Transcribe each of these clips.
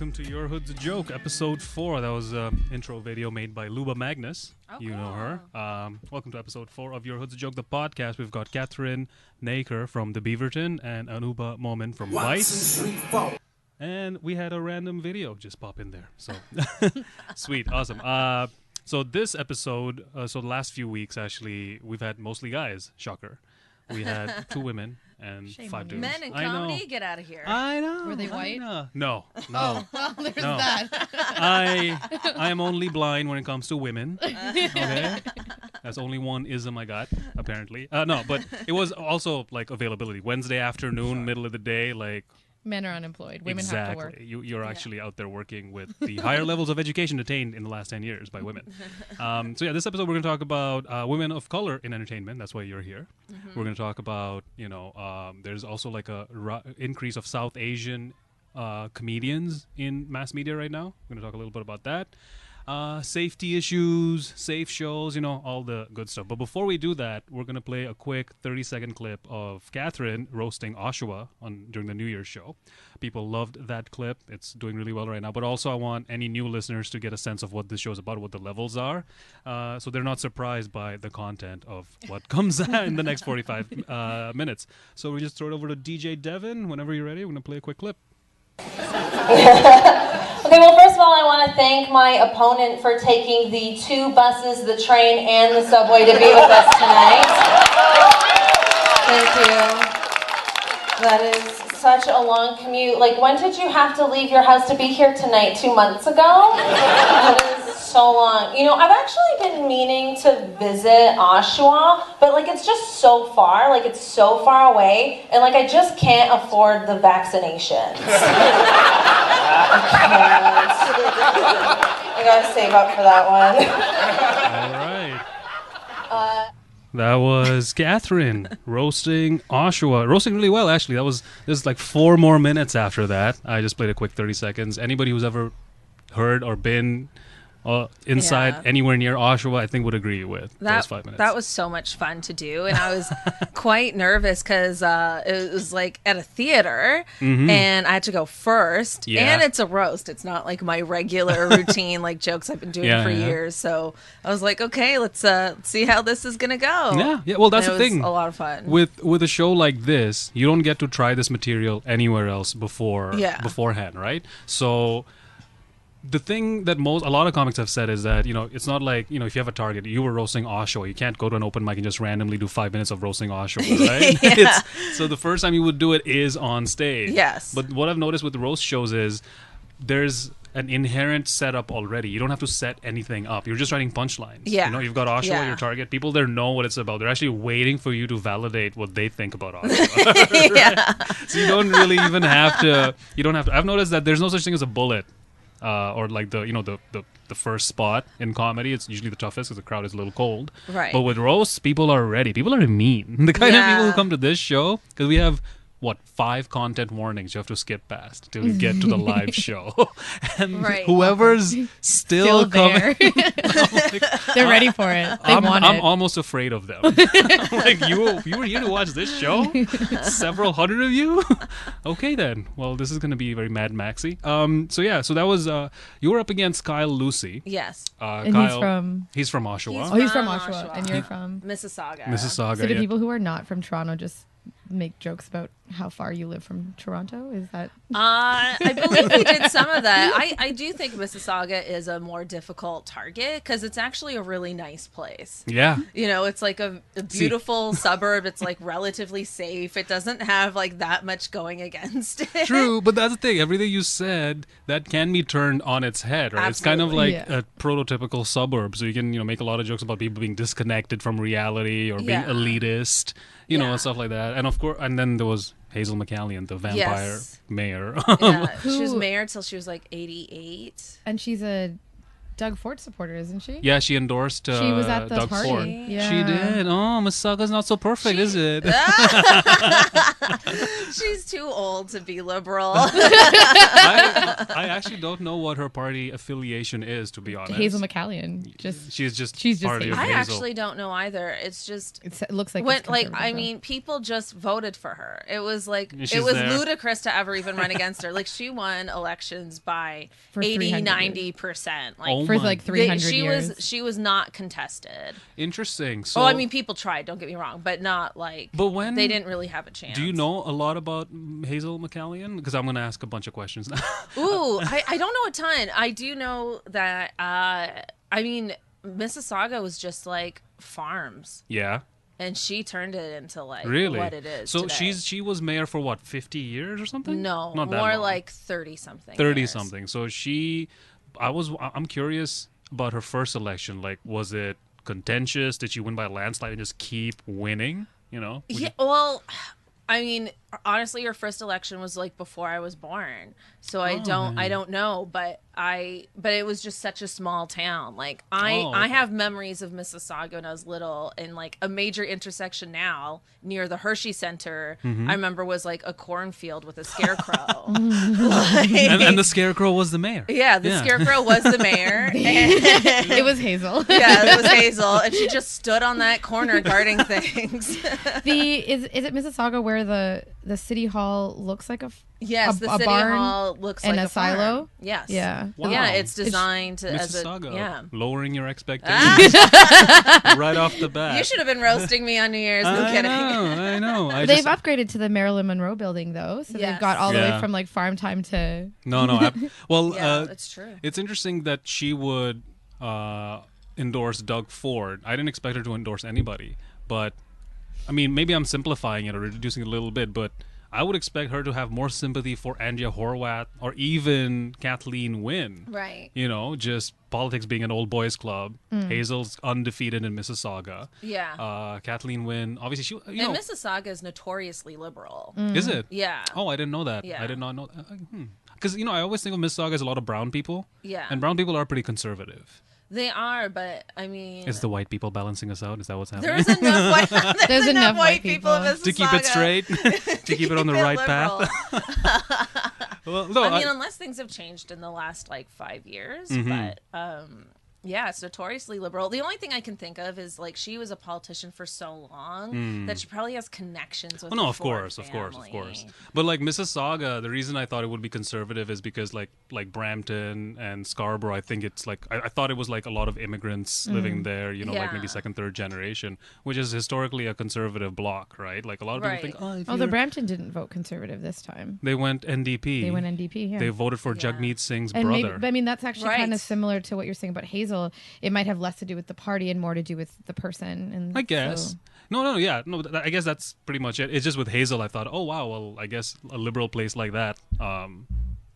welcome to Your Hood's a Joke, episode 4. That was an intro video made by Luba Magnus. Oh, you cool. know her. Welcome to episode 4 of Your Hood's a Joke, the podcast. We've got Cathryn Naiker from the Beaverton and Anubha Momim from Vice. And we had a random video just pop in there. So, sweet, awesome. So this episode, the last few weeks, actually, we've had mostly guys. Shocker. We had 2 women and Shame 5 on you. dudes. Men in I comedy, know. get out of here. I know. Were they I white? know. No. Oh, well, there's No. that. I am only blind when it comes to women. Okay, that's only one ism I got apparently. No, but it was also like availability. Wednesday afternoon, middle of the day, like. Men are unemployed. Women Exactly. have to work. You're actually out there working with the higher levels of education attained in the last 10 years by women. So yeah, this episode we're going to talk about women of color in entertainment. That's why you're here. We're going to talk about, there's also like a increase of South Asian comedians in mass media right now. We're going to talk a little bit about that. Safety issues, safe shows, all the good stuff. But before we do that, we're going to play a quick 30-second clip of Cathryn roasting Oshawa during the New Year's show. People loved that clip. It's doing really well right now. But also I want any new listeners to get a sense of what this show is about, what the levels are, so they're not surprised by the content of what comes in the next 45 minutes. So we just throw it over to DJ Devin. Whenever you're ready, we're going to play a quick clip. Okay, well, first of all, I want to thank my opponent for taking the 2 buses, the train, and the subway to be with us tonight. Thank you. That is such a long commute. Like, when did you have to leave your house to be here tonight? 2 months ago? That is so long. I've actually been meaning to visit Oshawa, but, it's just so far. It's so far away, and, I just can't afford the vaccinations. I gotta save up for that one. All right. That was Cathryn roasting Oshawa. Roasting really well, actually. There's like 4 more minutes after that. I just played a quick 30 seconds. Anybody who's ever heard or been inside anywhere near Oshawa, I think would agree with those 5 minutes. That was so much fun to do, and I was quite nervous because it was at a theater, and I had to go first, and it's a roast. It's not like my regular routine jokes I've been doing for years. So I was like, okay, let's see how this is gonna go. Yeah. Well, that's the thing. A lot of fun with a show like this. You don't get to try this material anywhere else beforehand, right? So. The thing that a lot of comics have said is that, it's not like, if you have a target, you were roasting Oshawa. You can't go to an open mic and just randomly do 5 minutes of roasting Oshawa, right? So the first time you would do it is on stage. Yes. But what I've noticed with the roast shows is there's an inherent setup already. You don't have to set anything up. You're just writing punchlines. Yeah. You've got Oshawa, your target. People there know what it's about. They're actually waiting for you to validate what they think about Oshawa. Right? So you don't really even have to. I've noticed that there's no such thing as a bullet. Or the first spot in comedy, it's usually the toughest because the crowd is a little cold. Right. But with roasts, people are ready. People are mean. The kind of people who come to this show, because we have 5 content warnings you have to skip past till you get to the live show. And whoever's still coming, they're ready for it. I'm almost afraid of them. You were here to watch this show? Several hundred of you? Okay then. Well, this is going to be very Mad Maxy. So that was you were up against Kyle Lucy. Yes. And Kyle, he's from Oshawa. He's from Oshawa. And you're from Mississauga. So do people who are not from Toronto just make jokes about how far you live from Toronto? Is that I believe we did some of that. I do think Mississauga is a more difficult target because it's actually a really nice place. Yeah. It's like a beautiful suburb. It's relatively safe. It doesn't have that much going against it. True, but that's the thing. Everything you said, that can be turned on its head, right? Absolutely. It's kind of like a prototypical suburb. So you can, make a lot of jokes about people being disconnected from reality or being elitist, and stuff like that. And of course, and then there was Hazel McCallion, the vampire mayor. Yeah, she was mayor till she was 88. And she's a Doug Ford supporter, isn't she? Yeah, she endorsed she was at the Doug party. Ford. Yeah. She did. Oh, Mississauga's not so perfect, is it? She's too old to be liberal. I actually don't know what her party affiliation is, to be honest. Hazel McCallion. She's just Hazel. party of I Hazel. actually don't know either. It's just It looks like when, it's like, conservative, I mean, people just voted for her. It was like She's it was there. ludicrous to ever even run against her. Like, she won elections by For 80, 300 90%. Like, Oh for my- like 300 she years. she was not contested. Interesting. So, Oh, I mean, people tried. Don't get me wrong, but not like. But when- they didn't really have a chance. do you know a lot about Hazel McCallion? Because I'm going to ask a bunch of questions now. Ooh, I don't know a ton. I do know that. I mean, Mississauga was just like farms, Yeah. and she turned it into like Really? what it is. So today. she was mayor for what, 50 years or something? no Not that more long. like 30 something. 30 something. So I'm curious about her first election. Like, was it contentious? Did she win by a landslide and just keep winning? You know? Would Yeah. Well, I mean, honestly, her first election was like before I was born, so I don't know, but it was just such a small town. Like I Okay. have memories of Mississauga when I was little, and like a major intersection now near the Hershey Center. Mm-hmm. I remember was like a cornfield with a scarecrow. and the scarecrow was the mayor. Yeah, the scarecrow was the mayor. It was Hazel. Yeah, it was Hazel, and she just stood on that corner guarding things. Is it Mississauga where the city hall looks like Yes, a the city barn hall looks and like a farm. silo? Yes. Yeah. Wow. Yeah, it's designed to, as a Mississauga, lowering your expectations right off the bat. You should have been roasting me on New Year's. No kidding. I know. They've upgraded to the Marilyn Monroe building though, so Yes. they've got all the Yeah. way from like farm time to. No. Well, Yeah, that's true. it's interesting that she would endorse Doug Ford. I didn't expect her to endorse anybody, but I mean, maybe I'm simplifying it or reducing it a little bit, but I would expect her to have more sympathy for Andrea Horwath or even Kathleen Wynne. Right. You know, just politics being an old boys club. Hazel's undefeated in Mississauga. Yeah. Kathleen Wynne, obviously, she. You And know, Mississauga is notoriously liberal. is it? Yeah. Oh, I didn't know that. Yeah. I did not know. Because you know, I always think of Mississauga as a lot of brown people. Yeah. And brown people are pretty conservative. They are, but I mean, Is the white people balancing us out? Is that what's happening? there's enough white, there's enough white people in Mississauga to keep it straight, to keep it on the right liberal. path. Well, no, I mean, unless things have changed in the last like 5 years, Mm-hmm. but yeah, it's notoriously liberal. The only thing I can think of is like she was a politician for so long that she probably has connections with. Oh, no, the of Ford course. family. But like Mississauga, the reason I thought it would be conservative is because like Brampton and Scarborough, I think it's like I thought it was like a lot of immigrants living there. You know, like maybe Yeah. second, third generation, which is historically a conservative bloc, right? Like a lot of people Right. think, oh, if Oh, the you're- Brampton didn't vote conservative this time. they went NDP. They went NDP. Yeah. They voted for Yeah. Jagmeet Singh's and brother. maybe, but I mean, that's actually kind Right. of similar to what you're saying about Hazel. It might have less to do with the party and more to do with the person. And I guess. so- No. I guess that's pretty much it. It's just with Hazel, I thought, oh wow, well, I guess a liberal place like that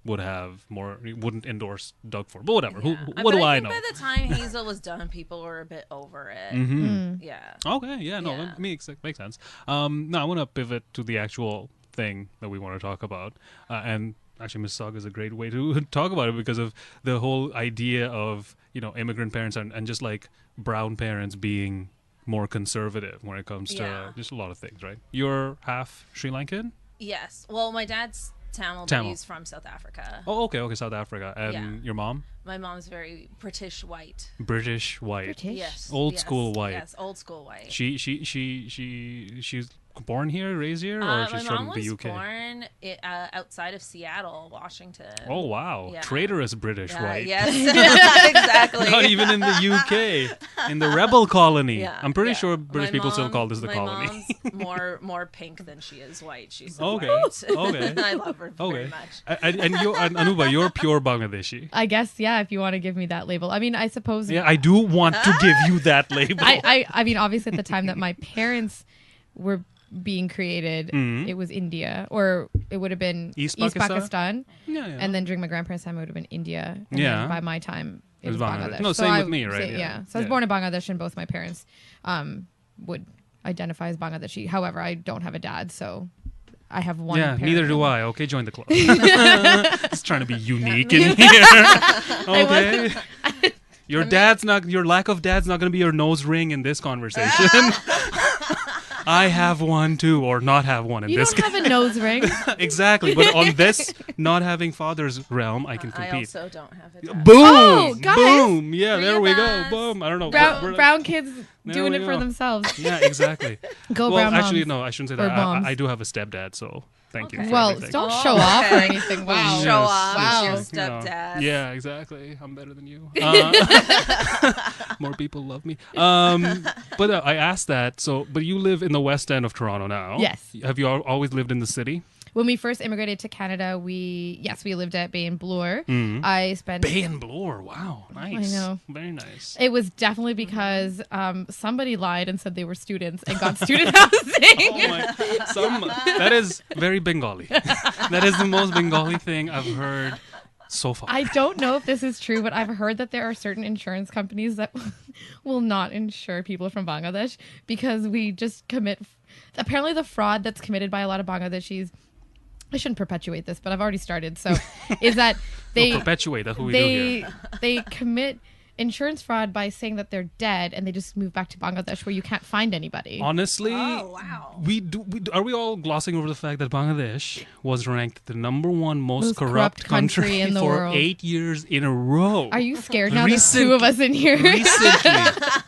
would have more, wouldn't endorse Doug Ford, but whatever. Yeah. What But do I think know? By the time Hazel was done, people were a bit over it. Yeah. Okay, yeah, no, Yeah. that makes sense. Now I want to pivot to the actual thing that we want to talk about, and actually, Mississauga is a great way to talk about it because of the whole idea of immigrant parents and just like brown parents being more conservative when it comes to Yeah. just a lot of things, right? You're half Sri Lankan? Yes. Well, my dad's Tamil, but Tamil. he's from South Africa. Oh, okay, South Africa. And Yeah. your mom? My mom's very British white. British white. British? Yes. Old yes, school white. Yes, old school white. She's born here, raised here, or My she's mom from the was UK? born outside of Seattle, Washington. Oh wow, Yeah. traitorous British white. Yes, exactly. Not even in the UK, in the rebel colony. Yeah, I'm pretty yeah. sure British My people still mom- call this the my colony. mom's more pink than she is white. She's so Okay, white. okay. I love her very Okay. much. And Anubha, you're pure Bangladeshi. I guess, yeah, if you want to give me that label. I mean, I suppose. Yeah, I do want to give you that label. I mean, obviously, at the time that my parents were being created, Mhm. it was India, or it would have been East East Pakistan? Pakistan. Yeah. And then during my grandparents' time, it would have been India. And Yeah. then by my time, it was Bangladesh. No, So same I with me, would right? say- Yeah. So I was Yeah. born in Bangladesh, and both my parents would identify as Bangladeshi. However, I don't have a dad, so I have one. Yeah, parent. neither do I. Okay, join the club. Just trying to be unique in here. Okay. Your lack of dad's not going to be your nose ring in this conversation. I have one too, or not have one in You this. don't have a nose ring. Exactly, but on this not having father's realm, I can compete. I also don't have it. Boom! Oh, guys. Boom! Yeah, Bring there it we go. back. Boom! I don't know. Brown kids There doing we it for go. themselves. Yeah, exactly. Go well, brown actually, moms. no, I shouldn't say Or that. moms. I do have a stepdad, so thank you. Okay. For Well, everything. don't Oh, show off or okay. anything. Wow. Yes, Show off. Wow. Your you know. stepdad. Yeah, exactly. I'm better than you. More people love me. But I asked that. So, but you live in the West End of Toronto now. Yes. Have you always lived in the city? When we first immigrated to Canada, we lived at Bay and Bloor. I spent Bay and Bloor. Wow, nice. I know. Very nice. It was definitely because somebody lied and said they were students and got student housing. Oh my! That is very Bengali. That is the most Bengali thing I've heard so far. I don't know if this is true, but I've heard that there are certain insurance companies that will not insure people from Bangladesh because we just commit. Apparently, the fraud that's committed by a lot of Bangladeshis. I shouldn't perpetuate this, but I've already started. So, is that they perpetuate? That's what we do here. They commit insurance fraud by saying that they're dead and they just move back to Bangladesh where you can't find anybody. Honestly, Oh, wow. Are we all glossing over the fact that Bangladesh was ranked the #1 most corrupt country in the for world. 8 years in a row? Are you scared now? There's two of us in here. Recently,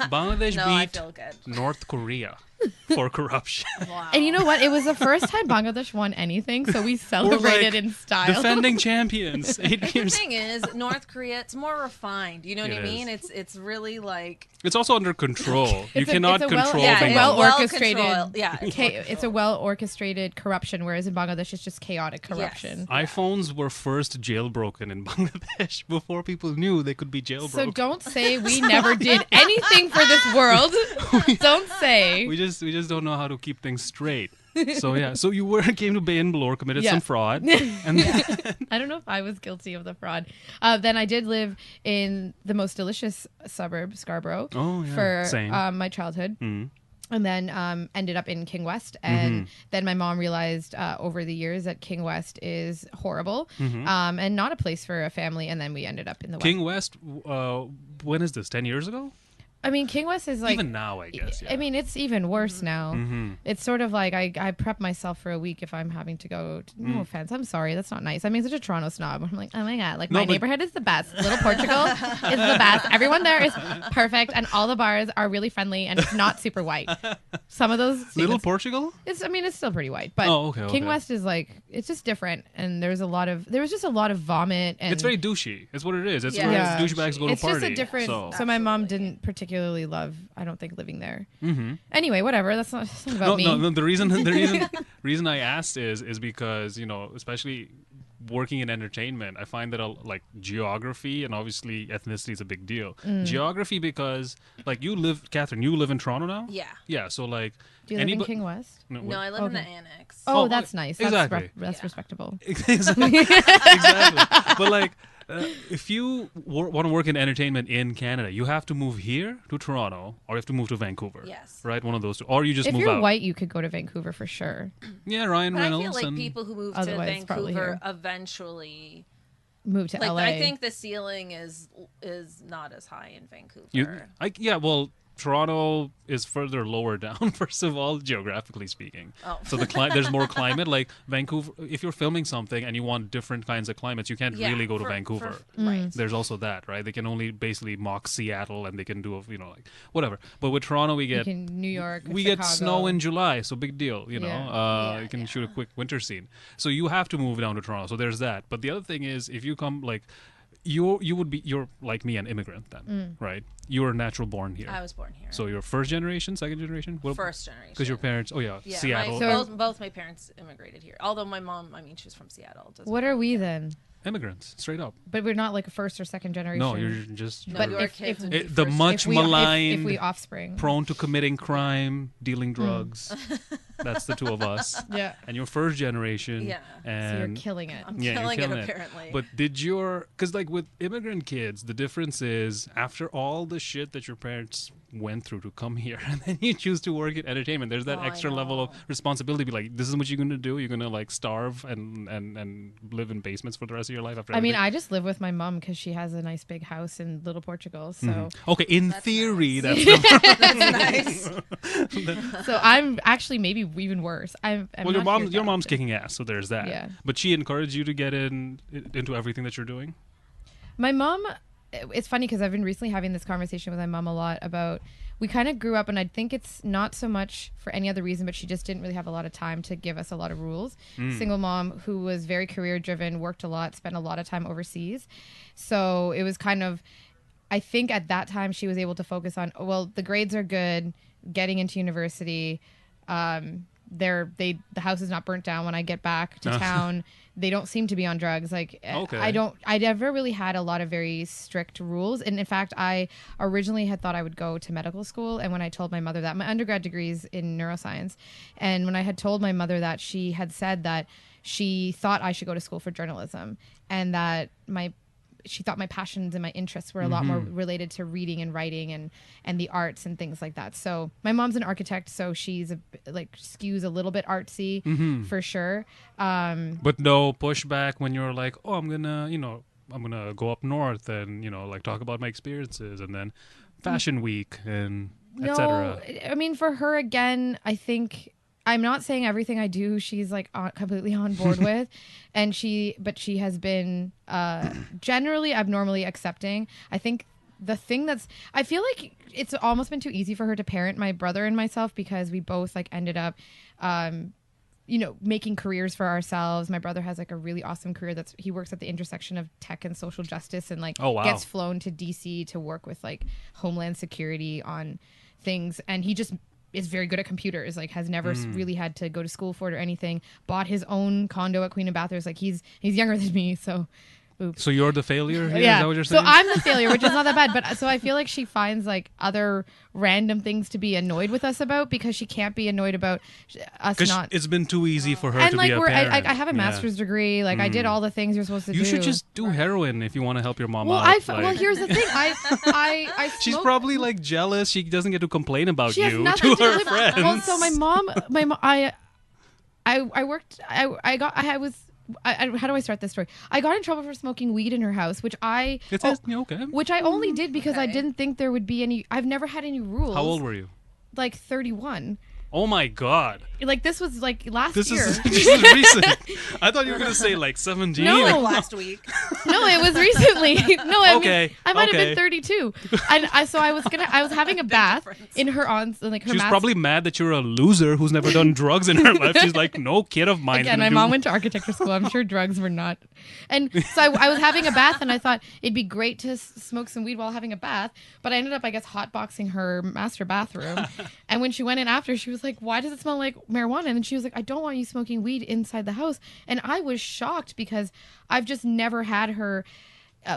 Bangladesh No, I beat feel good. North Korea for corruption. Wow. And you know what? It was the first time Bangladesh won anything, so we celebrated in style. Defending champions. 8 The years. thing is, North Korea, it's more refined. You know what It I mean? is. It's really like It's also under control. You It's a- cannot it's a well- control yeah, Bengali. well well orchestrated. controlled. Yeah, It's a well orchestrated corruption, whereas in Bangladesh it's just chaotic corruption. iPhones were first jailbroken in Bangladesh before people knew they could be jailbroken. So don't say we never did anything for this world. Don't say. We just don't know how to keep things straight. So yeah, so you came to Bay and Bloor, committed Yeah. some fraud, and I don't know if I was guilty of the fraud. Then I did live in the most delicious suburb, Scarborough, Oh, yeah. for Same. my childhood. Mm. And then ended up in King West. And then my mom realized over the years that King West is horrible and not a place for a family. And then we ended up in the King West. When is this? 10 years ago? I mean, King West is like... Even now, I guess. Yeah. I mean, it's even worse now. Mm-hmm. It's sort of like I prep myself for a week if I'm having to go. No offense, I'm sorry, that's not nice. I mean, such a Toronto snob. I'm like, oh my god, like No, my but- neighborhood is the best. Little Portugal is the best. Everyone there is perfect, and all the bars are really friendly, and it's not super white. Some of those Little statements- Portugal? I mean, it's still pretty white, but Oh, okay, King okay. West is like it's just different, and there was just a lot of vomit, and It's very douchey. It's what it is. It's Yeah. where Yeah. douchebags go to it's party. just a different. So. So my mom Absolutely. didn't particularly love. I don't think living there. Mhm. Anyway, whatever. That's not about me. No. The reason I asked is because especially working in entertainment, I find that like geography and obviously ethnicity is a big deal. Geography because like Cathryn, you live in Toronto now. yeah. Yeah. So like Do you live in anybo- King West? No, I live in the Okay. annex. Oh, Oh, that's nice. That's exactly. That's Yeah. respectable. exactly. But like, if you want to work in entertainment in Canada, you have to move here to Toronto, or you have to move to Vancouver. Yes. Right, one of those two, or you just If move you're out. white, you could go to Vancouver for sure. Yeah, Ryan But I Reynolds. feel like and people who move to Otherwise, probably Vancouver here. eventually, Move to like LA. I think the ceiling is not as high in Vancouver. Well, Toronto is further lower down. First of all, geographically speaking. Oh. So there's more climate. Like Vancouver, if you're filming something and you want different kinds of climates, you can't Yeah, really go to for- Vancouver. right. There's also that, right? They can only basically mock Seattle, and they can do like whatever. But with Toronto, we get New York. we Chicago. get snow in July, so big deal, Yeah. Yeah, you can yeah. shoot a quick winter scene. So you have to move down to Toronto. So there's that. But the other thing is, if you come like you're like me, an immigrant then, right? You were natural born here. I was born here. So you're first generation, second generation? First generation. Because your parents, Yeah, Seattle. both my parents immigrated here. Although my mom, she was from Seattle. Doesn't What are we then? Immigrants, straight up. But we're not like a first or second generation. No, you're just No, But your if- kids if- would be the first much if we, maligned, if we offspring. prone to committing crime, dealing drugs. That's the two of us. Yeah. And you're first generation. Yeah. And So you're killing it. I'm you're killing it apparently. But because like with immigrant kids, the difference is after all the shit that your parents went through to come here, and then you choose to work in entertainment, there's that extra level of responsibility. Be like, this is what you're gonna do. You're gonna like starve and live in basements for the rest of your life. After everything. I just live with my mom because she has a nice big house in Little Portugal. So okay, in theory, nice. that's That's nice. so I'm actually maybe even worse. I'm well, your not here that mom's often. kicking ass, so there's that. Yeah. But she encouraged you to get into everything that you're doing. My mom, it's funny because I've been recently having this conversation with my mom a lot about, we kind of grew up, and I think it's not so much for any other reason, but she just didn't really have a lot of time to give us a lot of rules. Single mom who was very career driven, worked a lot, spent a lot of time overseas. So it was kind of, I think at that time she was able to focus on, well, the grades are good, getting into university, the house is not burnt down when I get back to town. They don't seem to be on drugs. Like, okay. I never really had a lot of very strict rules. And in fact, I originally had thought I would go to medical school. And when I told my mother that, my undergrad degree is in neuroscience. And when I had told my mother that, she had said that she thought I should go to school for journalism, and that she thought my passions and my interests were a lot more related to reading and writing and the arts and things like that. So my mom's an architect, so she's skews a little bit artsy for sure. But no pushback when you're like, oh, I'm gonna go up north and like talk about my experiences, and then Fashion Week and etc. I mean, for her, again, I think, I'm not saying everything I do she's like completely on board with, but she has been generally abnormally accepting. I think the thing I feel like it's almost been too easy for her to parent my brother and myself, because we both like ended up making careers for ourselves. My brother has like a really awesome career he works at the intersection of tech and social justice, and like gets flown to DC to work with like Homeland Security on things, and he just is very good at computers, like has never really had to go to school for it or anything. Bought his own condo at Queen of Bathurst. Like he's younger than me, so oops. So you're the failure here? Yeah. Is that what you're saying? So I'm the failure, which is not that bad. But so I feel like she finds like other random things to be annoyed with us about, because she can't be annoyed about us not. It's been too easy for her and to like be a parent. I have a master's degree. Like I did all the things you're supposed to do. You should just do heroin if you want to help your mom well, out. Well, here's the thing. I she's probably like jealous. She doesn't get to complain about you to nothing her live- friends. Well, so my mom, I worked. How do I start this story? I got in trouble for smoking weed in her house, which I only did because I didn't think there would be any. I've never had any rules. How old were you? Like 31. Oh my God. Like this was like last year. This is recent. I thought you were gonna say like 17. No, last week. No, it was recently. No, I okay. mean, I might have been 32. And I was having a bath in her aunt's, like her. She's probably mad that you're a loser who's never done drugs in her life. She's like, no kid of mine. Again, my mom went to architecture school. I'm sure drugs were not. And so I was having a bath, and I thought it'd be great to smoke some weed while having a bath. But I ended up, I guess, hotboxing her master bathroom. And when she went in after, she was like, "Why does it smell like marijuana?" And then she was like, "I don't want you smoking weed inside the house." And I was shocked because I've just never had her.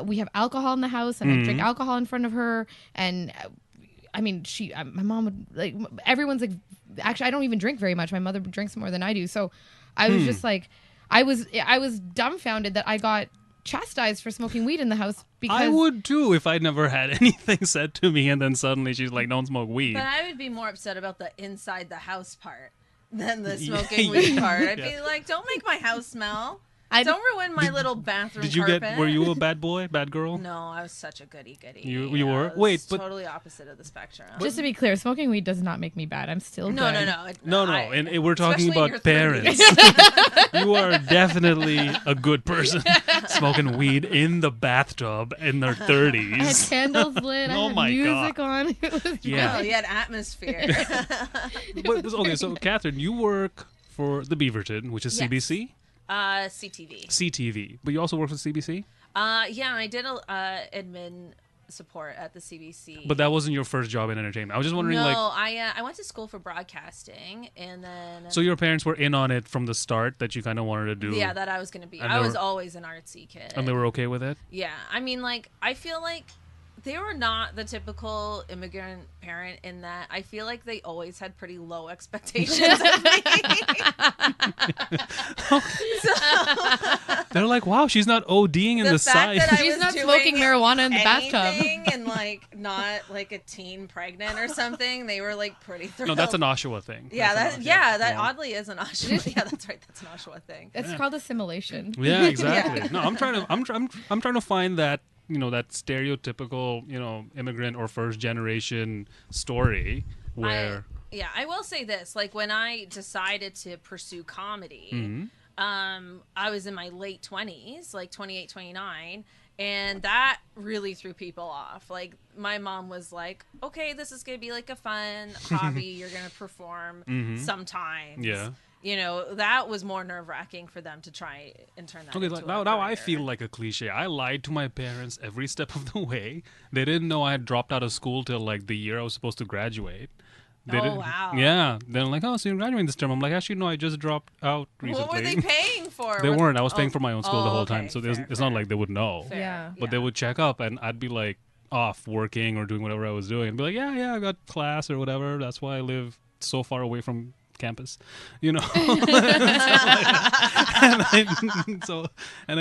We have alcohol in the house, and I drink alcohol in front of her. And I mean, my mom would like. Everyone's like, actually, I don't even drink very much. My mother drinks more than I do. So I was just like, I was dumbfounded that I got chastised for smoking weed in the house. Because I would too if I'd never had anything said to me, and then suddenly she's like, "Don't smoke weed." But I would be more upset about the inside the house part than the smoking weed part. I'd be like, "Don't make my house smell. Don't ruin my little bathroom Did you carpet." were you a bad boy, bad girl? No, I was such a goody goody. You were? I was Wait, but totally opposite of the spectrum. just to be clear, smoking weed does not make me bad. I'm still No. good. No, and we're talking especially in about your parents. You are definitely a good person smoking weed in the bathtub in their 30s. I had candles lit. Oh I had my music God. on. It was Yeah. No, you had atmosphere. Okay, so Cathryn, you work for the Beaverton, which is Yes. CBC? CTV. CTV. But you also work for CBC? Yeah, I did admin support at the CBC. But that wasn't your first job in entertainment. I was just wondering, no, like... I went to school for broadcasting, and then... So your parents were in on it from the start that you kind of wanted to do? Yeah, that I was going to be. And I they was were- always an artsy kid. And they were okay with it? Yeah, I mean, like, I feel like they were not the typical immigrant parent in that I feel like they always had pretty low expectations of me. They're like, wow, she's not ODing in the side. She's not smoking marijuana in the bathtub. And like not like a teen pregnant or something. They were like pretty thrilled. No, that's an Oshawa thing. Yeah, that oddly is an Oshawa. Yeah, that's right. That's an Oshawa thing. It's called assimilation. Yeah, exactly. No, I'm trying to find that, that stereotypical, immigrant or first generation story where I will say this, like when I decided to pursue comedy, mm-hmm. I was in my late 20s, like 28, 29, and that really threw people off. Like my mom was like, okay, this is going to be like a fun hobby. You're going to perform mm-hmm. sometimes. Yeah. That was more nerve-wracking for them to try and turn that into a now career. I feel like a cliche. I lied to my parents every step of the way. They didn't know I had dropped out of school till like the year I was supposed to graduate. Wow. Yeah. They're like, oh, so you're graduating this term. I'm like, actually, no, I just dropped out recently. What were they paying for? They weren't. I was paying for my own school the whole okay. time. So it's not like they would know. Fair. Yeah. But they would check up and I'd be like off working or doing whatever I was doing. And be like, yeah, I got class or whatever. That's why I live so far away from campus, and I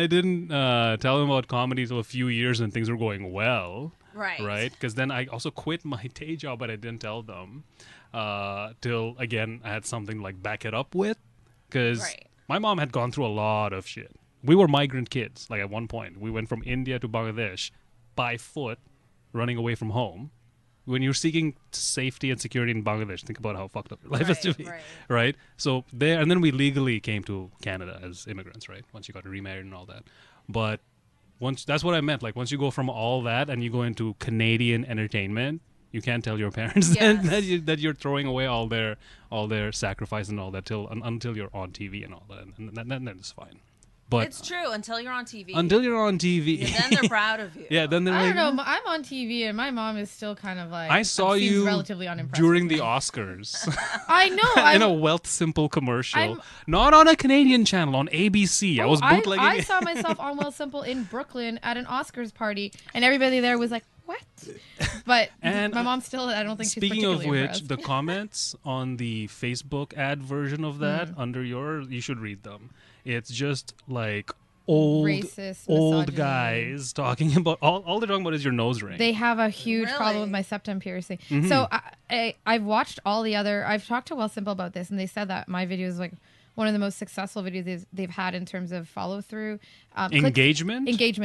didn't tell them about comedy till a few years and things were going well, right? Because then I also quit my day job, but I didn't tell them till again I had something like back it up with, because my mom had gone through a lot of shit. We were migrant kids. Like at one point, we went from India to Bangladesh by foot, running away from home. When you're seeking safety and security in Bangladesh, think about how fucked up your life has to be, right? So there, and then we legally came to Canada as immigrants, right? Once you got remarried and all that. But that's what I meant. Like once you go from all that and you go into Canadian entertainment, you can't tell your parents that you're throwing away all their sacrifice and all that until you're on TV and all that, and then it's fine. But it's true until you're on TV. Until you're on TV, and then they're proud of you. Yeah, then they're I don't know. I'm on TV, and my mom is still kind of like. I saw you relatively unimpressed during the Oscars. I know. In a Wealth Simple commercial, not on a Canadian channel, on ABC. I was bootlegging. I saw myself on Wealth Simple in Brooklyn at an Oscars party, and everybody there was like, "What?" But my mom still. I don't think she's particularly impressed. Speaking of which, the comments on the Facebook ad version of that under you should read them. It's just like racist, old guys talking about all they're talking about is your nose ring. They have a huge problem with my septum piercing. Mm-hmm. So I've watched all the other. I've talked to Well Simple about this, and they said that my video is like one of the most successful videos they've had in terms of follow through, engagement, like click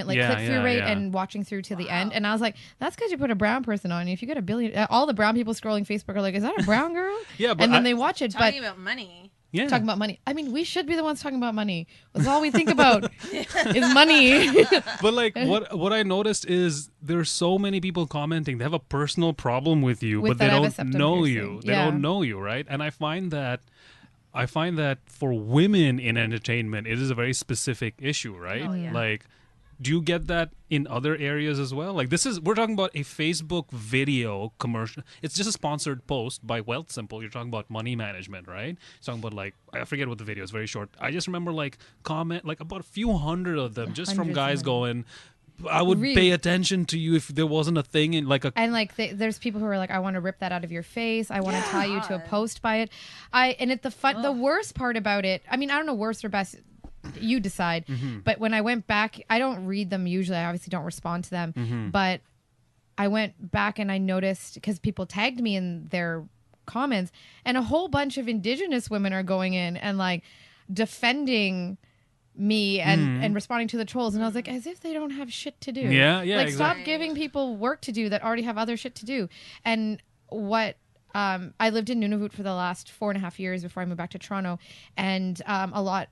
through rate and watching through to the end. And I was like, that's because you put a brown person on. If you get a billion, all the brown people scrolling Facebook are like, is that a brown girl? Yeah, but and then they watch it. Talking about money. Yeah. Talking about money. I mean, we should be the ones talking about money. That's all we think about is money. But like what I noticed is there's so many people commenting. They have a personal problem with you, but they don't know you. They don't know you, right? And I find that for women in entertainment, it is a very specific issue, right? Oh, yeah. Like, do you get that in other areas as well? Like we're talking about a Facebook video commercial. It's just a sponsored post by Wealth Simple. You're talking about money management, right? You're talking about like, I forget what the video is, very short. I just remember like about a few hundred of them just from guys going, I would pay attention to you if there wasn't a thing in like a... And like there's people who are like, I want to rip that out of your face. I want to tie you to a post by it. The worst part about it, I mean, I don't know worst or best, you decide. Mm-hmm. But when I went back, I don't read them usually. I obviously don't respond to them. Mm-hmm. But I went back and I noticed, because people tagged me in their comments, and a whole bunch of Indigenous women are going in and like defending me and responding to the trolls. And I was like, as if they don't have shit to do. Yeah, like, exactly. Stop giving people work to do that already have other shit to do. And I lived in Nunavut for the last 4.5 years before I moved back to Toronto, and a lot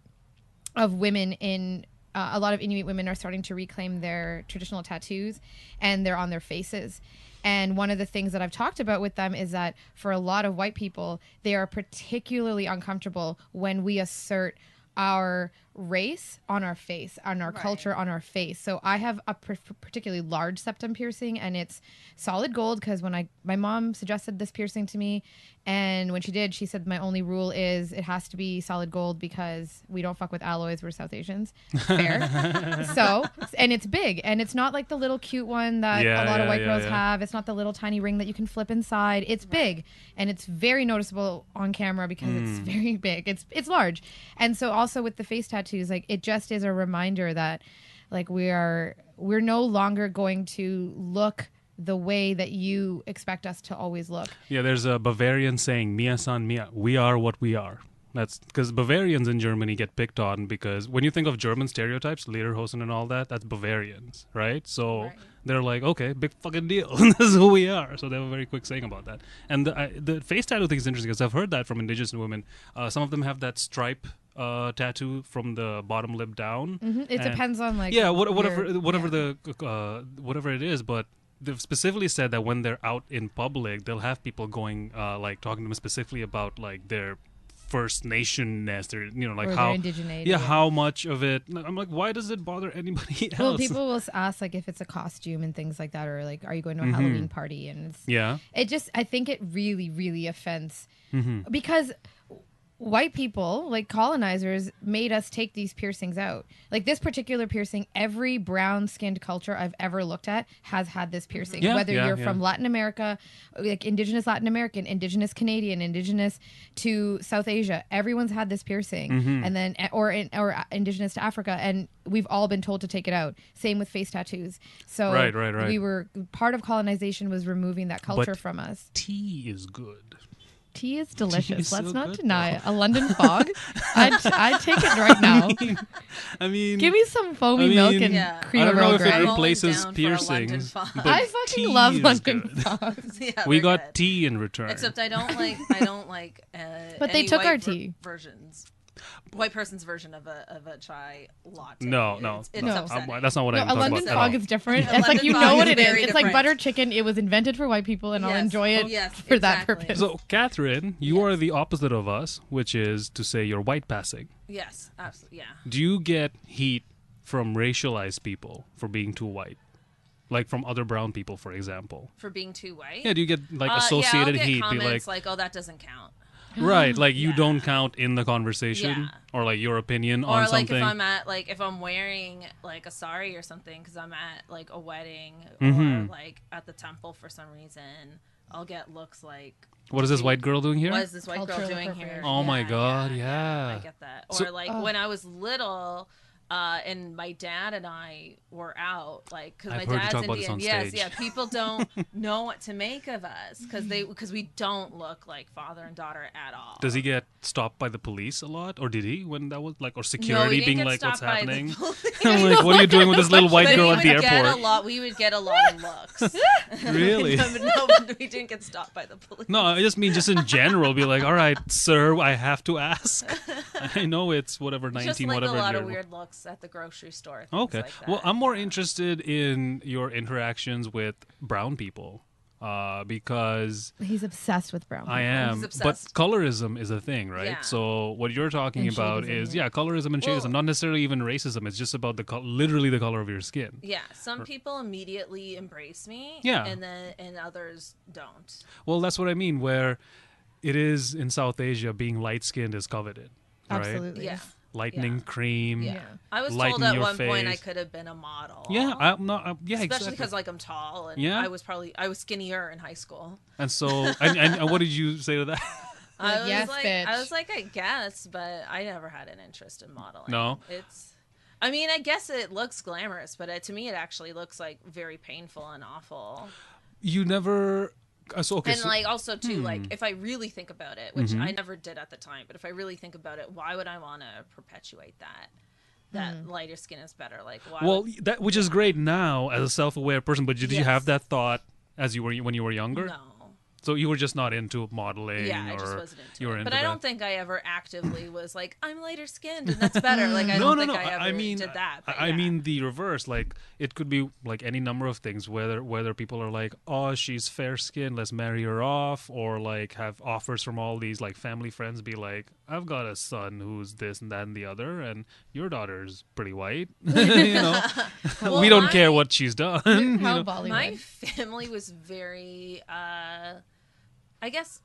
of Inuit women are starting to reclaim their traditional tattoos, and they're on their faces. And one of the things that I've talked about with them is that for a lot of white people, they are particularly uncomfortable when we assert our race on our face, on our culture on our face. So I have a particularly large septum piercing, and it's solid gold because when my mom suggested this piercing to me, and when she did, she said my only rule is it has to be solid gold because we don't fuck with alloys. We're South Asians. Fair. So, and it's big, and it's not like the little cute one that a lot of white girls have. It's not the little tiny ring that you can flip inside. It's big, and it's very noticeable on camera because it's very big. It's large. And so also with the face tattoos, like it just is a reminder that like we're no longer going to look the way that you expect us to always look. Yeah, there's a Bavarian saying, Mia san Mia, we are what we are. That's because Bavarians in Germany get picked on because when you think of German stereotypes, Lederhosen and all that, that's Bavarians, right? So they're like, okay, big fucking deal. This is who we are. So they have a very quick saying about that. And the face tattoo thing is interesting because I've heard that from indigenous women. Some of them have that stripe tattoo from the bottom lip down. It depends on like whatever it is, but they've specifically said that when they're out in public, they'll have people going like talking to them specifically about like their First Nation-ness, or like or how indigeneity. How much of it. I'm like, why does it bother anybody else? Well, people will ask like if it's a costume and things like that, or like, are you going to a Halloween party? And I think it really, really offends because white people, like colonizers, made us take these piercings out. Like this particular piercing, every brown-skinned culture I've ever looked at has had this piercing. Whether you're from Latin America, like indigenous Latin American, indigenous Canadian, indigenous to South Asia, everyone's had this piercing, and then or indigenous to Africa, and we've all been told to take it out. Same with face tattoos. So right. we were part of colonization was removing that culture from us. Tea is good. Tea is delicious. Let's so not good, deny it. A London fog. I'd take it right now. I mean, give me some foamy milk and cream I of don't know Earl if Grey. it replaces piercings. But I fucking love London fogs. We got tea in return. Except I don't like. But they took our tea. Versions. White person's version of a chai latte. No. That's not what I'm talking about. A London fog is different. A It's like you London know fog what is it is. very It's like different. butter chicken. It was invented for white people, and I'll enjoy it for that purpose. So, Cathryn, you are the opposite of us, which is to say you're white passing. Yes, absolutely. Yeah. Do you get heat from racialized people for being too white? Like from other brown people, for example? For being too white? Yeah, do you get like associated I'll get heat? Comments like, oh, that doesn't count. Right, like you don't count in the conversation, or like your opinion on something. Or like if I'm wearing like a sari or something because I'm at like a wedding or like at the temple for some reason, I'll get looks like, what is this white girl doing here? what is this white girl doing here? Oh my God, yeah. I get that. Or when I was little. And my dad and I were out, like, because my dad's Indian. Yes, people don't know what to make of us because we don't look like father and daughter at all. Does he get stopped by the police a lot, or did he when that was like, or security being like, what's happening? I'm like, what are you doing with this little white girl at the airport? We would get a lot of looks. Really? No, we didn't get stopped by the police. No, I just mean just in general, be like, all right, sir, I have to ask. I know it's whatever 19, just like whatever. A lot of weird looks at the grocery store. Okay. Like Well, I'm more interested in your interactions with brown people because he's obsessed with brown people. I am. But colorism is a thing, right? Yeah. So what you're talking about is colorism and shadeism, not necessarily even racism. It's just about literally the color of your skin. Yeah. Some people immediately embrace me. Yeah. And others don't. Well, that's what I mean. Where it is in South Asia, being light skinned is coveted. Right? Absolutely. Yeah. Lightning cream. Yeah. I was lighten told at your one point I face. could have been a model. Yeah, I'm not. Especially because like I'm tall and I was skinnier in high school. And so, and what did you say to that? I was like, I guess, but I never had an interest in modeling. No. I mean, I guess it looks glamorous, but to me, it actually looks like very painful and awful. You never. And like also too, like if I really think about it, which I never did at the time, but if I really think about it, why would I want to perpetuate that lighter skin is better? Like why? Which is great now as a self-aware person, but did you have that thought when you were younger? No. So you were just not into modeling, Yeah, I or just wasn't into you were it. into But I don't think I ever actively was like, I'm lighter skinned and that's better. Like I don't think I ever did that. But I mean the reverse. Like it could be like any number of things. Whether people are like, oh, she's fair skinned, let's marry her off, or like have offers from all these like family friends be like, I've got a son who's this and that and the other, and your daughter's pretty white. You know, Well, we don't care what she's done. How Bollywood. My family was very, I guess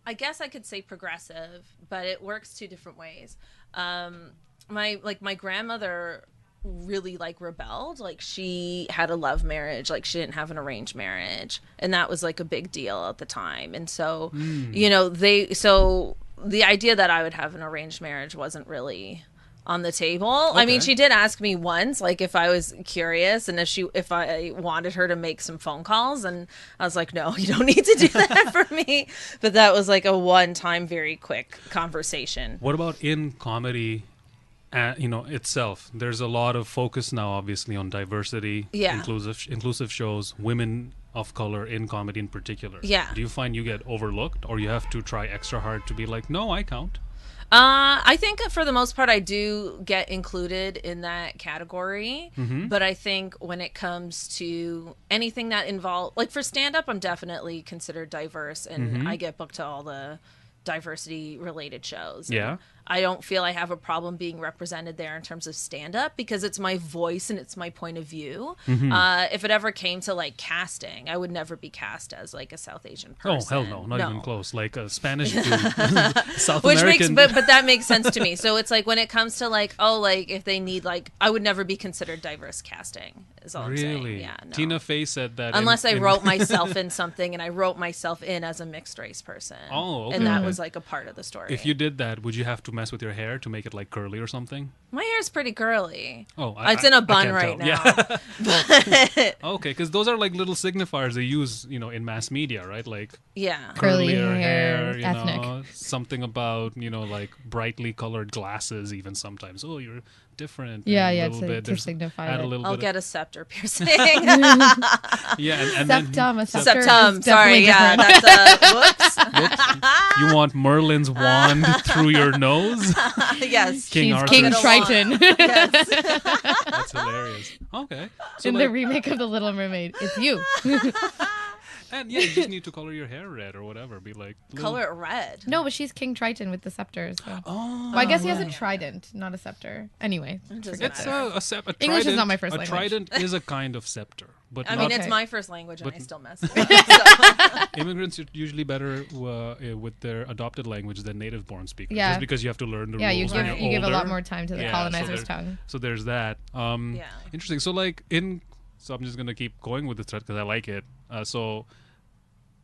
I could say progressive, but it works two different ways. My grandmother really like rebelled. Like she had a love marriage. Like she didn't have an arranged marriage, and that was like a big deal at the time. And so, you know, the idea that I would have an arranged marriage wasn't really on the table. Okay. I mean, she did ask me once, like if I was curious and if I wanted her to make some phone calls, and I was like, no, you don't need to do that for me. But that was like a one-time, very quick conversation. What about in comedy, itself? There's a lot of focus now, obviously, on diversity, inclusive shows, women of color in comedy in particular. Yeah. Do you find you get overlooked, or you have to try extra hard to be like, no, I count? I think for the most part I do get included in that category, but I think when it comes to anything that involves, like for stand-up, I'm definitely considered diverse, and I get booked to all the diversity related shows. Yeah. I don't feel I have a problem being represented there in terms of stand-up because it's my voice and it's my point of view. If it ever came to like casting, I would never be cast as like a South Asian person. Oh, hell no. Not even close. Like a Spanish dude. South American. But that makes sense to me. So it's like when it comes to like, oh, like if they need like, I would never be considered diverse casting is all I'm saying. Really? Yeah, no. Tina Fey said that. Unless I wrote myself in something, and I wrote myself in as a mixed race person. Oh, okay. And that was like a part of the story. If you did that, would you have to mess with your hair to make it like curly or something? My hair's pretty curly. Oh, it's in a bun right now. Yeah. Okay, because those are like little signifiers they use, in mass media, right? Like curly curlier hair, ethnic. Something about, like brightly colored glasses even sometimes. Oh, you're different. Yeah, to signify add it. a little I'll bit get a scepter piercing. Yeah, and septum, a scepter. Septum, sorry, yeah, that's whoops. You want Merlin's wand through your nose? Yes. King Arthur's. Triton. Yes. That's hilarious. Okay. So in the remake of The Little Mermaid, it's you. And yeah, you just need to color your hair red or whatever. Be like color it red. No, but she's King Triton with the scepter. So. Oh, well, I guess he has a trident, not a scepter. Anyway, it's a trident. English is not my first a language. Trident is a kind of scepter, but I mean, it's my first language, and I still mess with it. So. Immigrants are usually better with their adopted language than native-born speakers. Yeah. Just because you have to learn the rules. You give a lot more time to the colonizer's tongue. So there's that. Interesting. So so I'm just gonna keep going with this thread because I like it. So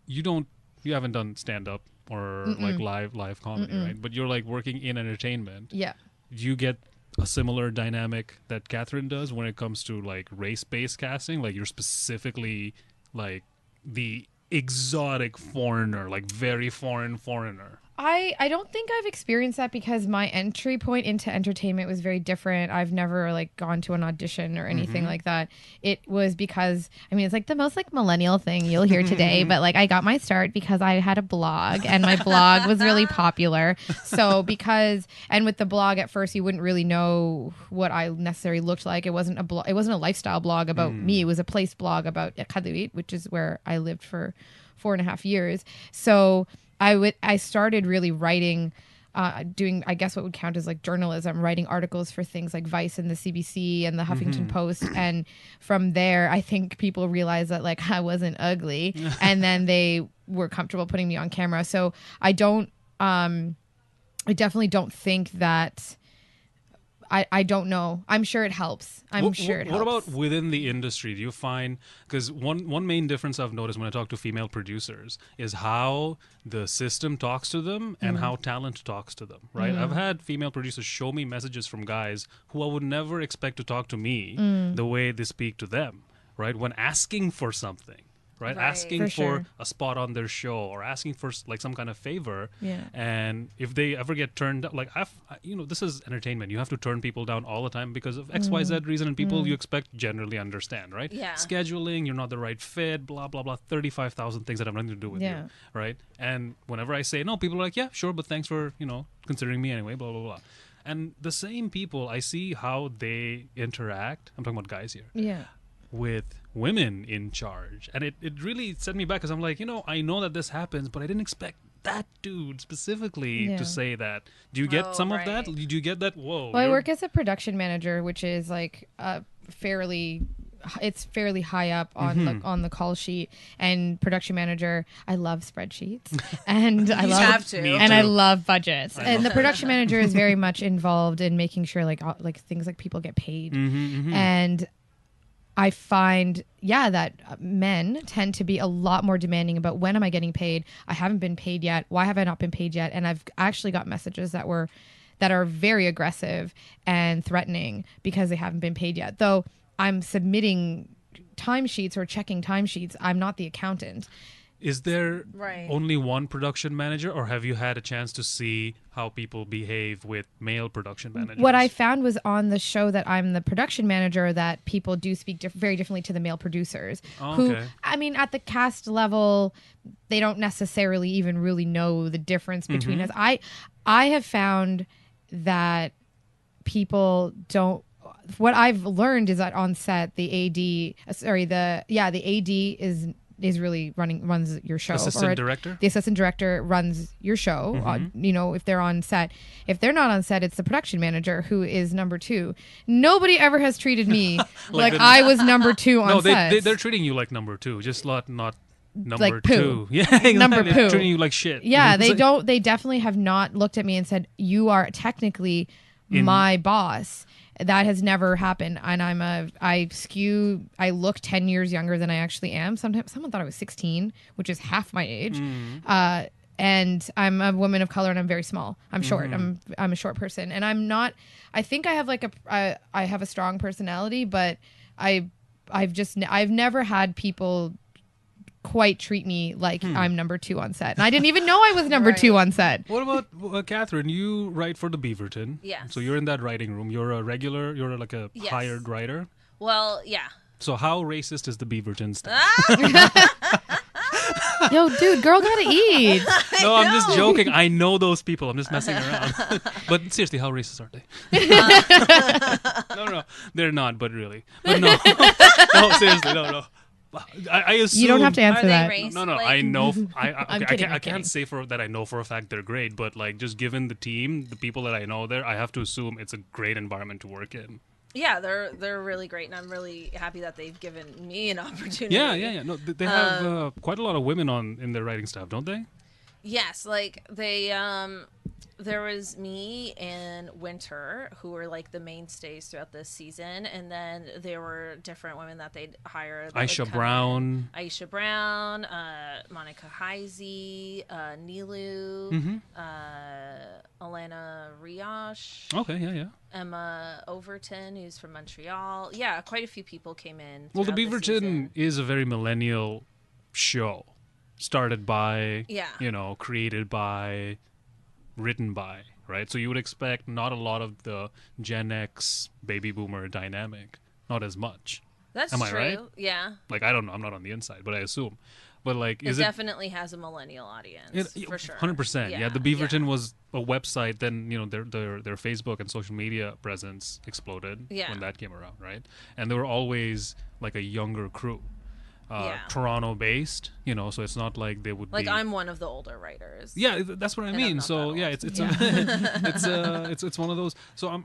you haven't done stand-up or like live comedy, right? But you're like working in entertainment. Yeah. Do you get a similar dynamic that Cathryn does when it comes to like race-based casting? Like you're specifically like the exotic foreigner, like very foreigner. I don't think I've experienced that because my entry point into entertainment was very different. I've never like gone to an audition or anything like that. It was because, I mean, it's like the most like millennial thing you'll hear today, but like I got my start because I had a blog and my blog was really popular. So and with the blog at first you wouldn't really know what I necessarily looked like. It wasn't a lifestyle blog about me. It was a place blog about Kadivit, which is where I lived for 4.5 years. So I started really writing, doing, I guess what would count as like journalism, writing articles for things like Vice and the CBC and the Huffington Post. And from there, I think people realized that like I wasn't ugly and then they were comfortable putting me on camera. So I definitely don't think that, I don't know. I'm sure it helps. What about within the industry? Do you find, because one main difference I've noticed when I talk to female producers is how the system talks to them and how talent talks to them, right? I've had female producers show me messages from guys who I would never expect to talk to me the way they speak to them, right? When asking for something, right? Right. Asking For for sure. a spot on their show or asking for like some kind of favor. Yeah. And if they ever get turned, like this is entertainment. You have to turn people down all the time because of XYZ reason, and people you expect generally understand, right? Yeah. Scheduling, you're not the right fit, blah blah blah, 35,000 things that have nothing to do with Yeah. you, right? And whenever I say no, people are like, yeah, sure, but thanks for considering me anyway, blah blah blah. And the same people, I see how they interact. I'm talking about guys here. Yeah. With women in charge, and it really set me back because I'm like, I know that this happens, but I didn't expect that dude specifically Yeah. to say that. Do you get some of that? right. Do you get that? Whoa. Well, I work as a production manager, which is like fairly high up on the call sheet. And production manager, I love spreadsheets, and I love have to. Me and too. I love budgets. And the production manager is very much involved in making sure like things like people get paid. And I find, that men tend to be a lot more demanding about when am I getting paid? I haven't been paid yet. Why have I not been paid yet? And I've actually got messages that are very aggressive and threatening because they haven't been paid yet. Though I'm submitting timesheets or checking timesheets, I'm not the accountant. Is there Right. only one production manager, or have you had a chance to see how people behave with male production managers? What I found was on the show that I'm the production manager that people do speak very differently to the male producers. Oh, who, okay. I mean, at the cast level, they don't necessarily even really know the difference between us. I have found that people don't. What I've learned is that on set, the AD is really runs your show. Assistant director? The assistant director runs your show. If they're on set. If they're not on set, it's the production manager who is number 2. Nobody ever has treated me like I was number 2 on set. they're treating you like number 2, just not number Like 2. poo. Yeah, exactly. Number They're poo. treating you like shit. Yeah, It's they like- don't. They definitely have not looked at me and said, "You are technically my boss." That has never happened, and I look 10 years younger than I actually am. Sometimes someone thought I was 16, which is half my age. And I'm a woman of color, and I'm very small. I'm short. I'm a short person, and I'm not. I think I have I have a strong personality, but I've never had people quite treat me like I'm number 2 on set. And I didn't even know I was number 2 on set. What about Cathryn? You write for the Beaverton. Yes. So you're in that writing room. You're a regular. You're like a Yes. hired writer. Well, yeah. So how racist is the Beaverton staff? Yo, dude, girl gotta eat. No, I'm just joking. I know those people. I'm just messing around. But seriously, how racist are they? No, they're not. But really, but no, no, seriously, no. I assume You don't have to answer Are they that. racist? No, Like- I know. I'm Okay, kidding, I I'm can't kidding. say that I know for a fact they're great, but like just given the team, the people that I know there, I have to assume it's a great environment to work in. Yeah, they're really great, and I'm really happy that they've given me an opportunity. Yeah. No, they have quite a lot of women in their writing staff, don't they? Yes, like they there was me and Winter who were like the mainstays throughout this season, and then there were different women that they'd hire. That Aisha would come Brown. in. Aisha Brown, Monica Heisey, Nilu, Mm-hmm. Alana Riash, Okay, yeah. Emma Overton, who's from Montreal. Yeah, quite a few people came in. Well, the throughout Beaverton season. is a very millennial show, started by, Yeah. created by, written by, right? So you would expect not a lot of the Gen X baby boomer dynamic, not as much. That's Am I true. right? Yeah. Like, I don't know, I'm not on the inside, but I assume. But like, It is it definitely has a millennial audience, for sure. 100%. Yeah, the Beaverton was a website. Then their Facebook and social media presence exploded when that came around, right? And they were always like a younger crew, Toronto based. So it's not like they would like be. I'm one of the older writers. Yeah, that's what I And I'm mean. not So that yeah, old. it's one of those. So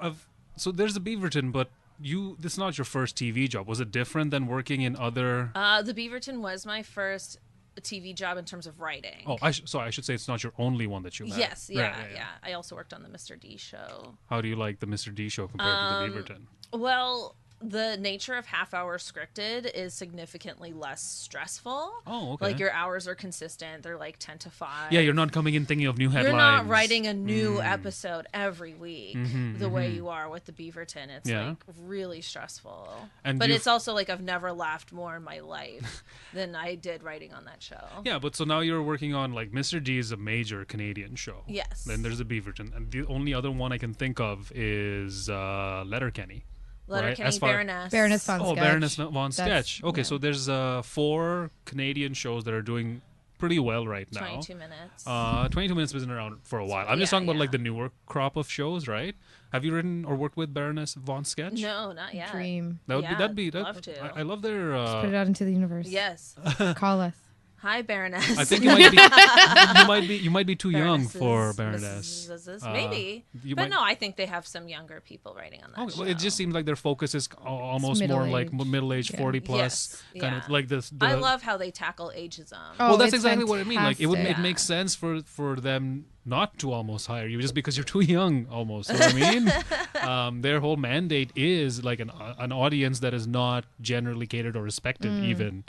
so there's the Beaverton, but this is not your first TV job. Was it different than working in other? The Beaverton was my first TV job in terms of writing. Oh, I should say it's not your only one that you had. Yes, Right, yeah. I also worked on the Mr. D show. How do you like the Mr. D show compared to the Beaverton? Well, the nature of half-hour scripted is significantly less stressful. Oh, okay. Like your hours are consistent. They're like 10 to 5. Yeah, you're not coming in thinking of new headlines. You're not writing a new episode every week the way you are with the Beaverton. It's like really stressful. But it's also like I've never laughed more in my life than I did writing on that show. Yeah, but so now you're working on like Mr. G is a major Canadian show. Yes. Then there's the Beaverton. And the only other one I can think of is Letterkenny. Letterkenny, Baroness. Baroness von Sketch. Oh, Baroness von Sketch. Okay, so there's 4 Canadian shows that are doing pretty well right now. 22 minutes. 22 minutes has been around for a while. I'm just talking about like the newer crop of shows, right? Have you written or worked with Baroness von Sketch? No, not yet. Dream. That'd be love to. I love their Just put it out into the universe. Yes. Call us. Hi, Baroness. I think you might be too young for Baroness. Maybe, but no, I think they have some younger people writing on that show. Well, it just seems like their focus is almost more like middle-aged, 40 plus, kind of like this. I love how they tackle ageism. Oh, well, that's exactly what I mean. Like it fantastic. makes sense for them not to almost hire you just because you're too young. Almost, you know what I mean? Their whole mandate is like an audience that is not generally catered or respected. Even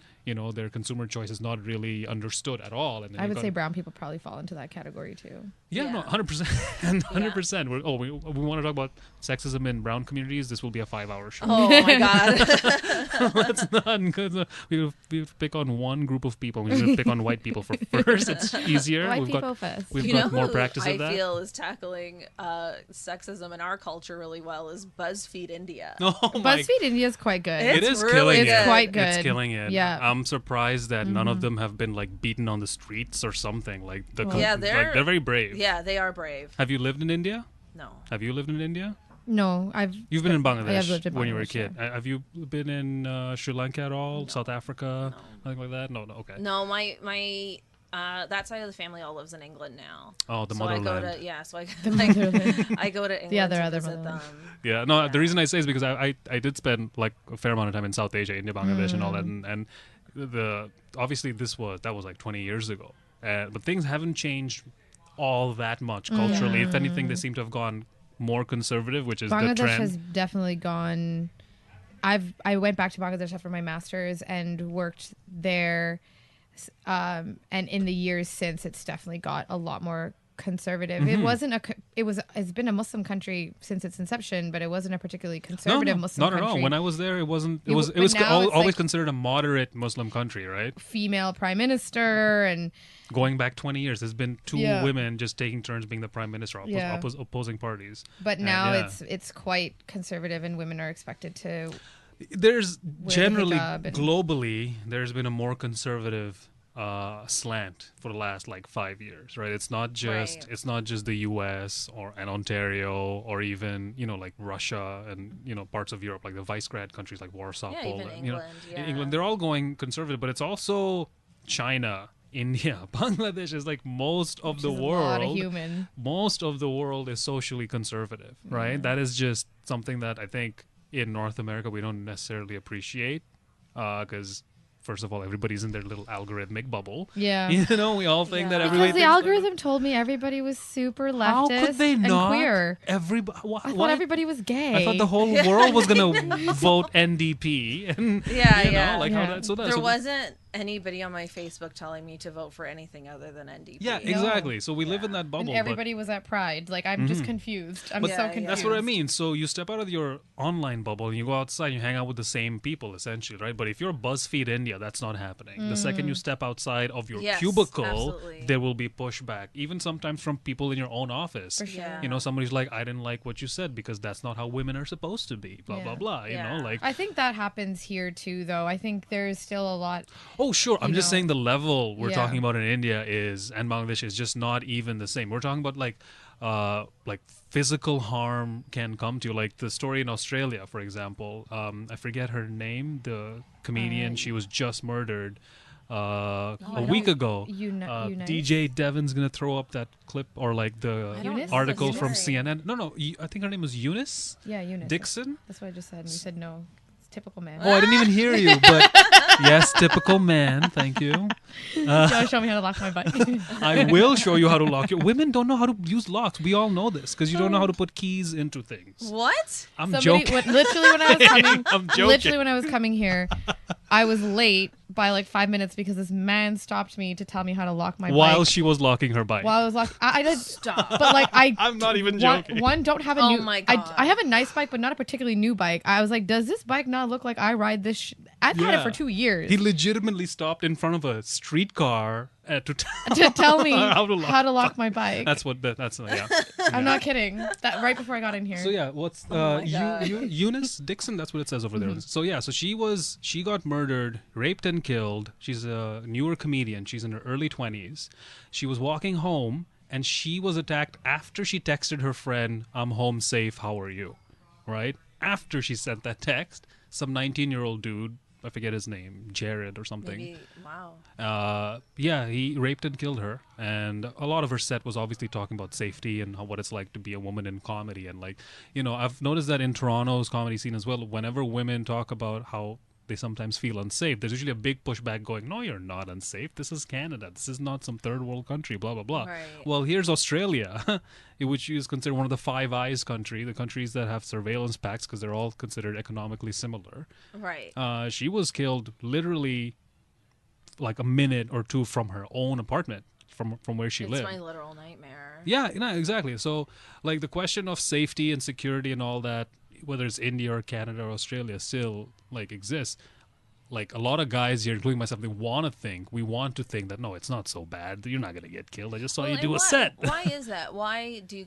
their consumer choice is not really understood at all. And I would say brown people probably fall into that category too. Yeah, no, 100%, 100%. We want to talk about sexism in brown communities. This will be a 5-hour show. Oh my god, let's not. We pick on one group of people. We need to pick on white people first. It's easier. White people first. We've got more practice I of that. feel is tackling sexism in our culture really well is BuzzFeed India. Oh BuzzFeed India is quite good. It is really killing good. it. It's quite good. It's killing it. Yeah. I'm surprised that none of them have been like beaten on the streets or something. Like they're very brave. Yeah, they are brave. Have you lived in India? No. Have you lived in India? No, You've been in Bangladesh I have lived in when you were a Bangladesh, kid. Have you been in Sri Lanka at all? No. South Africa? Nothing like that? No, okay. No, my that side of the family all lives in England now. Oh, the so motherland. I go to England The to other visit them. motherland. Yeah, no, the reason I say is because I did spend like a fair amount of time in South Asia, India, Bangladesh, and all that, and obviously that was like 20 years ago, but things haven't changed all that much culturally. If anything, they seem to have gone more conservative, which is the Bangladesh trend. has definitely gone. I went back to Bangladesh after my master's and worked there, and in the years since, it's definitely got a lot more conservative. It's been a Muslim country since its inception, but it wasn't a particularly conservative Muslim country. Not at all. When I was there, it wasn't. It was now always considered a moderate Muslim country, right? Female prime minister and going back 20 years, there's been 2 women just taking turns being the prime minister, opposing parties. But now it's quite conservative, and women are expected to. There's generally globally, there's been a more conservative slant for the last like 5 years, right? It's not just the U.S. and Ontario or even like Russia and parts of Europe, like the Visegrad countries like Warsaw, Poland, even England. They're all going conservative, but it's also China, India, Bangladesh is like most of the world. A lot of human. Most of the world is socially conservative, right? That is just something that I think in North America we don't necessarily appreciate because. First of all, everybody's in their little algorithmic bubble. Yeah. We all think that everybody. Because the algorithm told me everybody was super leftist How could they and not? queer. I thought everybody was gay. I thought the whole world was going to vote NDP. And, There wasn't anybody on my Facebook telling me to vote for anything other than NDP. Yeah, exactly. So we live in that bubble. And everybody was at Pride. Like, I'm just confused. I'm so confused. That's what I mean. So you step out of your online bubble and you go outside and you hang out with the same people, essentially, right? But if you're BuzzFeed India, that's not happening. The second you step outside of your cubicle, absolutely. there will be pushback, even sometimes from people in your own office. For sure. Somebody's like, I didn't like what you said because that's not how women are supposed to be, blah, blah, blah. I think that happens here, too, though. I think there's still a lot... Oh, sure. I'm just saying the level we're talking about in India and Bangladesh is just not even the same. We're talking about like physical harm can come to you. Like the story in Australia, for example. I forget her name, the comedian. She was just murdered a week ago. DJ Devon's going to throw up that clip or like the article from CNN. No, I think her name was Eunice. Yeah, Eunice. Dixon. That's what I just said. And you said no. It's typical man. Oh, I didn't even hear you, but Yes, typical man. Thank you. Show me how to lock my bike. I will show you how to lock your... Women don't know how to use locks. We all know this because you don't know how to put keys into things. What? I'm joking. Literally when I was coming, I'm joking. Literally when I was coming here, I was late by like 5 minutes because this man stopped me to tell me how to lock my bike. While she was locking her bike. While I was locking... I did... Stop. But like I'm not even joking. One, don't have a Oh new... my God. I have a nice bike, but not a particularly new bike. I was like, does this bike not look like I ride this... I've had it for 2 years. He legitimately stopped in front of a streetcar to tell me how to lock my bike. That's yeah. I'm not kidding. That right before I got in here. So yeah, what's Eunice Dixon? That's what it says over there. So yeah, so she got murdered, raped and killed. She's a newer comedian. She's in her early 20s. She was walking home and she was attacked after she texted her friend, "I'm home safe. How are you?" Right? After she sent that text, some 19-year-old dude, I forget his name, Jared or something. Maybe, wow. He raped and killed her, and a lot of her set was obviously talking about safety and what it's like to be a woman in comedy. And like, I've noticed that in Toronto's comedy scene as well, whenever women talk about how they sometimes feel unsafe, there's usually a big pushback going, "No, you're not unsafe. This is Canada. This is not some third world country, blah, blah, blah." Right. Well, here's Australia, which is considered one of the Five Eyes country, the countries that have surveillance pacts because they're all considered economically similar. Right. She was killed literally like a minute or two from her own apartment, from where she lived. It's my literal nightmare. Yeah, exactly. So like the question of safety and security and all that, whether it's India or Canada or Australia, still like exists. Like a lot of guys here, including myself, we want to think that no, it's not so bad. You're not gonna get killed. I just saw you do a set. Why is that? Why do you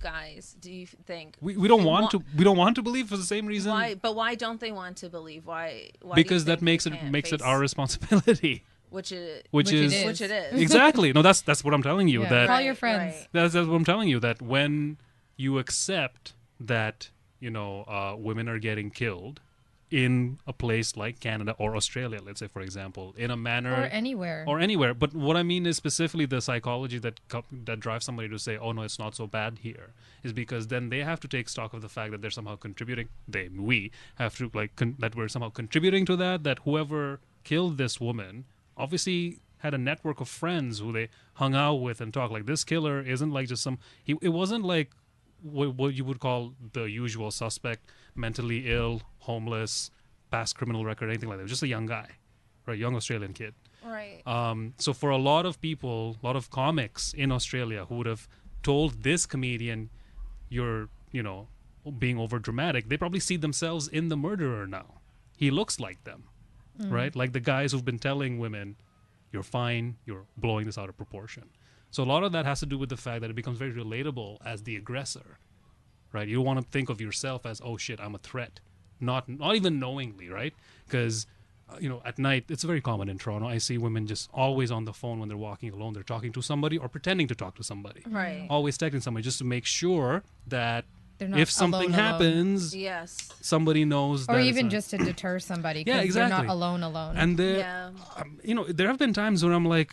think we don't want to believe for the same reason? Why? But why don't they want to believe? Why because do you that makes it our responsibility. Which it is. Exactly. No, that's what I'm telling you. Yeah. That Call your friends. Right. That's what I'm telling you. That when you accept that women are getting killed in a place like Canada or Australia, let's say, for example, in a manner... Or anywhere. But what I mean is specifically the psychology that drives somebody to say, "Oh, no, it's not so bad here," is because then they have to take stock of the fact that they're somehow contributing. We have to, that we're somehow contributing to that whoever killed this woman obviously had a network of friends who they hung out with and talked. Like, this killer isn't like just it wasn't like what you would call the usual suspect, mentally ill, homeless, past criminal record, anything like that. It was just a young guy, right? Young Australian kid. Right. So for a lot of people, a lot of comics in Australia who would have told this comedian, "You're, being over dramatic," they probably see themselves in the murderer now. He looks like them, right? Like the guys who've been telling women, "You're fine, you're blowing this out of proportion." So a lot of that has to do with the fact that it becomes very relatable as the aggressor, right? You don't want to think of yourself as, "Oh shit, I'm a threat," not even knowingly, right? Because at night it's very common in Toronto. I see women just always on the phone when they're walking alone. They're talking to somebody or pretending to talk to somebody, right? Always texting somebody just to make sure that if something alone. happens, yes, somebody knows. Or even just to deter somebody. Yeah, exactly. They're not alone. And there have been times where I'm like,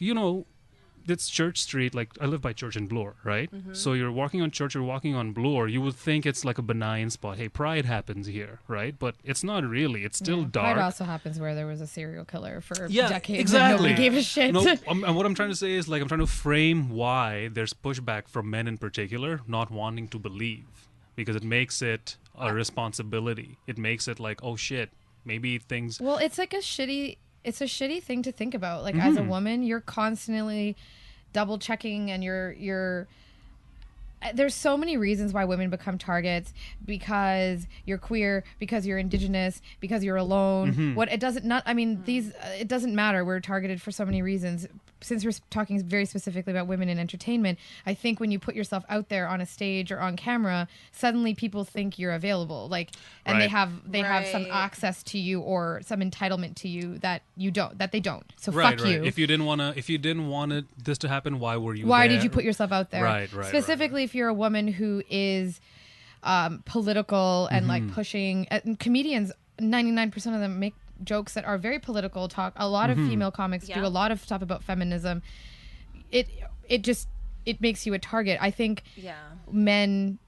it's Church Street. Like, I live by Church and Bloor, right? Mm-hmm. So you're walking on Church, you're walking on Bloor. You would think it's like a benign spot. Hey, Pride happens here, right? But it's not really. It's still dark. Pride also happens where there was a serial killer for decades. Exactly. And nobody gave a shit. No, and what I'm trying to say is, I'm trying to frame why there's pushback from men in particular not wanting to believe, because it makes it a responsibility. It makes it like, oh shit, maybe things. Well, it's like it's a shitty thing to think about. Like, as a woman, you're constantly double checking, and you're there's so many reasons why women become targets, because you're queer, because you're indigenous, because you're alone. It doesn't matter. We're targeted for so many reasons. Since we're talking very specifically about women in entertainment, I think when you put yourself out there on a stage or on camera, suddenly people think you're available, and they have some access to you or some entitlement to you that they don't. So fuck you. If you didn't want this to happen, why were you? Why did you put yourself out there? Right. Specifically, if you're a woman who is political and pushing, comedians, 99% of them make jokes that are very political. Talk a lot of female comics do a lot of stuff about feminism. It makes you a target. I think men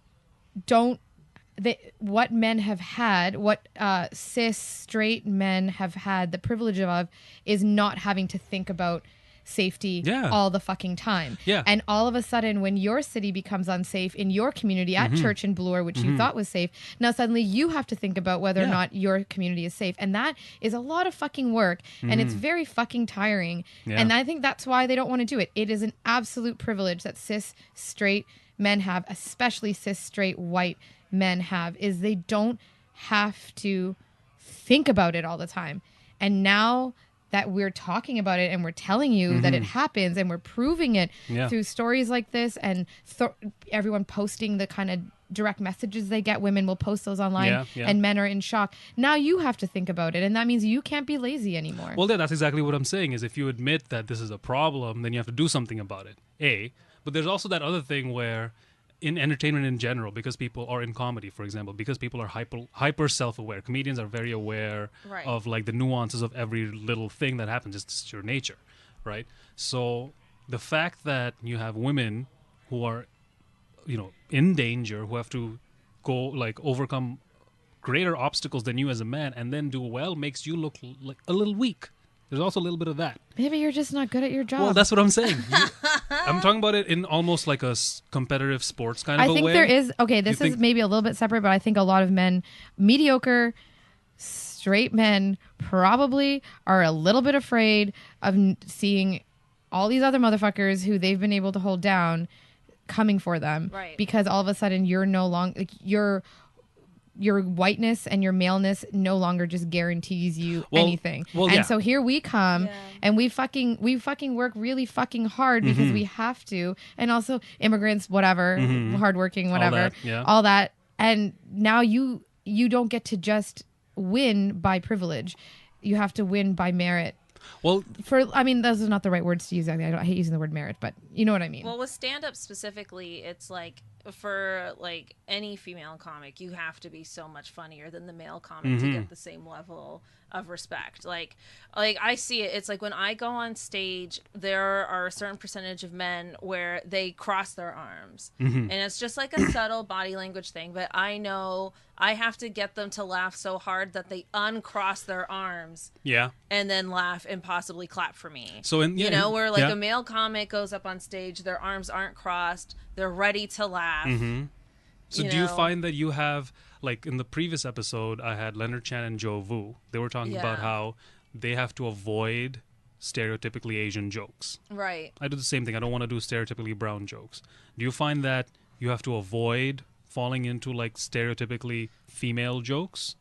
don't. what men have had, what cis straight men have had the privilege of, is not having to think about safety all the fucking time. And all of a sudden, when your city becomes unsafe in your community at church in Bloor, which you thought was safe, now suddenly you have to think about whether or not your community is safe. And that is a lot of fucking work, and it's very fucking tiring. And I think that's why they don't want to do it. It is an absolute privilege that cis straight men have, especially cis straight white men have, is they don't have to think about it all the time. And now that we're talking about it and we're telling you that it happens, and we're proving it through stories like this, and everyone posting the kind of direct messages they get. Women will post those online and men are in shock. Now you have to think about it, and that means you can't be lazy anymore. Well, that's exactly what I'm saying, is if you admit that this is a problem, then you have to do something about it. But there's also that other thing where in entertainment in general, because people are in comedy, for example, because people are hyper self-aware. Comedians are very aware of like the nuances of every little thing that happens. It's just your nature, right? So the fact that you have women who are, in danger, who have to go like overcome greater obstacles than you as a man and then do well, makes you look like a little weak. There's also a little bit of that. Maybe you're just not good at your job. Well, that's what I'm saying. I'm talking about it in almost like a competitive sports kind of a way. I think there is... Okay, this is maybe a little bit separate, but I think a lot of men, mediocre, straight men, probably are a little bit afraid of seeing all these other motherfuckers who they've been able to hold down coming for them. Right. Because all of a sudden you're no longer... your whiteness and your maleness no longer just guarantees you anything. And so here we come and we fucking work really fucking hard because we have to. And also immigrants, whatever, hardworking, whatever, all that. And now you don't get to just win by privilege. You have to win by merit. Well, those are not the right words to use. I hate using the word merit, but you know what I mean. Well, with stand-up specifically, it's like, for like any female comic, you have to be so much funnier than the male comic to get the same level of respect. Like I see it. It's like when I go on stage, there are a certain percentage of men where they cross their arms, and it's just like a subtle body language thing. But I know I have to get them to laugh so hard that they uncross their arms, and then laugh and possibly clap for me. So where a male comic goes up on stage, their arms aren't crossed, they're ready to laugh. So do you find that you have, like in the previous episode, I had Leonard Chan and Joe Vu. They were talking about how they have to avoid stereotypically Asian jokes. Right. I do the same thing. I don't want to do stereotypically brown jokes. Do you find that you have to avoid falling into like stereotypically female jokes?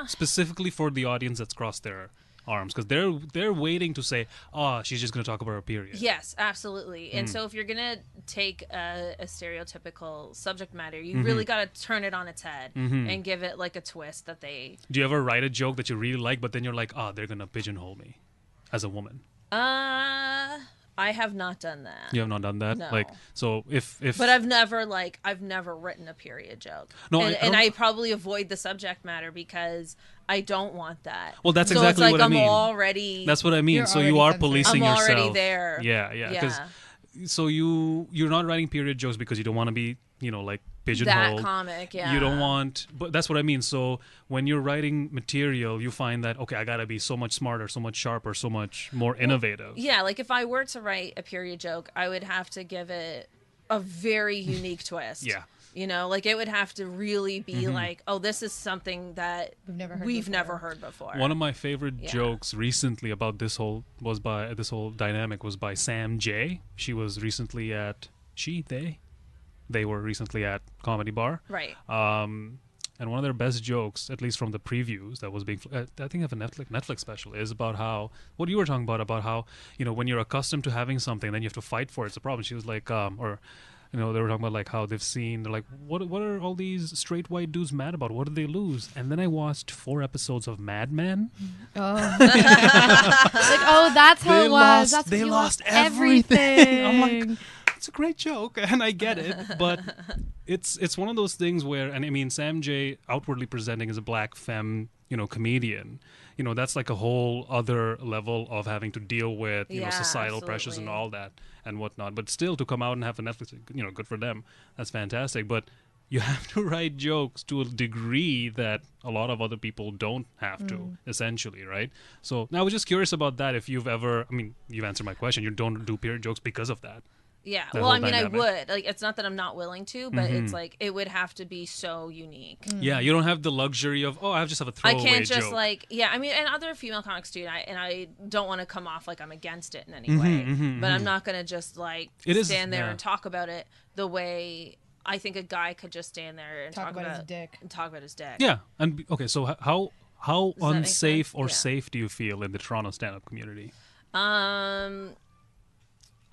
Specifically for the audience that's crossed their arms, because they're waiting to say, she's just going to talk about her period. Yes, absolutely. And so if you're going to take a stereotypical subject matter, you really got to turn it on its head and give it like a twist that they... Do you ever write a joke that you really like, but then you're like, they're going to pigeonhole me as a woman? I have not done that. You have not done that? No. Like, so if But I've never written a period joke. No, and I probably avoid the subject matter because I don't want that. Well, that's exactly what I mean. I'm already... That's what I mean. So you are policing yourself. I'm already there. Yeah. So you're not writing period jokes because you don't want to be, like pigeonholed. That comic, yeah. You don't want... But that's what I mean. So when you're writing material, you find that, okay, I got to be so much smarter, so much sharper, so much more innovative. Yeah, like if I were to write a period joke, I would have to give it a very unique twist. Yeah. Like it would have to really be like, this is something that we've never heard before. One of my favorite jokes recently about this whole dynamic was by Sam J. She was recently at they were recently at Comedy Bar. Right. And one of their best jokes, at least from the previews that was being, I think of a Netflix special, is about how, what you were talking about how, when you're accustomed to having something, then you have to fight for it. It's a problem. She was like, they were talking about like how they've seen, they're like, what are all these straight white dudes mad about? What did they lose? And then I watched 4 episodes of Mad Men. Oh. That's how it was. They lost everything. I'm like, it's a great joke, and I get it, but it's one of those things where, and I mean, Sam J outwardly presenting as a black femme, comedian, that's like a whole other level of having to deal with, societal pressures and all that and whatnot. But still, to come out and have a Netflix, good for them. That's fantastic. But you have to write jokes to a degree that a lot of other people don't have to, essentially, right? So now I was just curious about that. If you've ever, I mean, you've answered my question. You don't do period jokes because of that. Yeah. That Well, whole I mean, dynamic. I would. Like, it's not that I'm not willing to, but it's like, it would have to be so unique. Yeah, you don't have the luxury of, I just have a I throwaway can't just joke. like, I mean, and other female comics do, and I don't want to come off like I'm against it in any way, but I'm not going to just like stand there and talk about it the way I think a guy could just stand there and talk about his dick. And talk about his dick. Yeah, and okay, so how that make unsafe sense? or Yeah. safe do you feel in the Toronto stand-up community?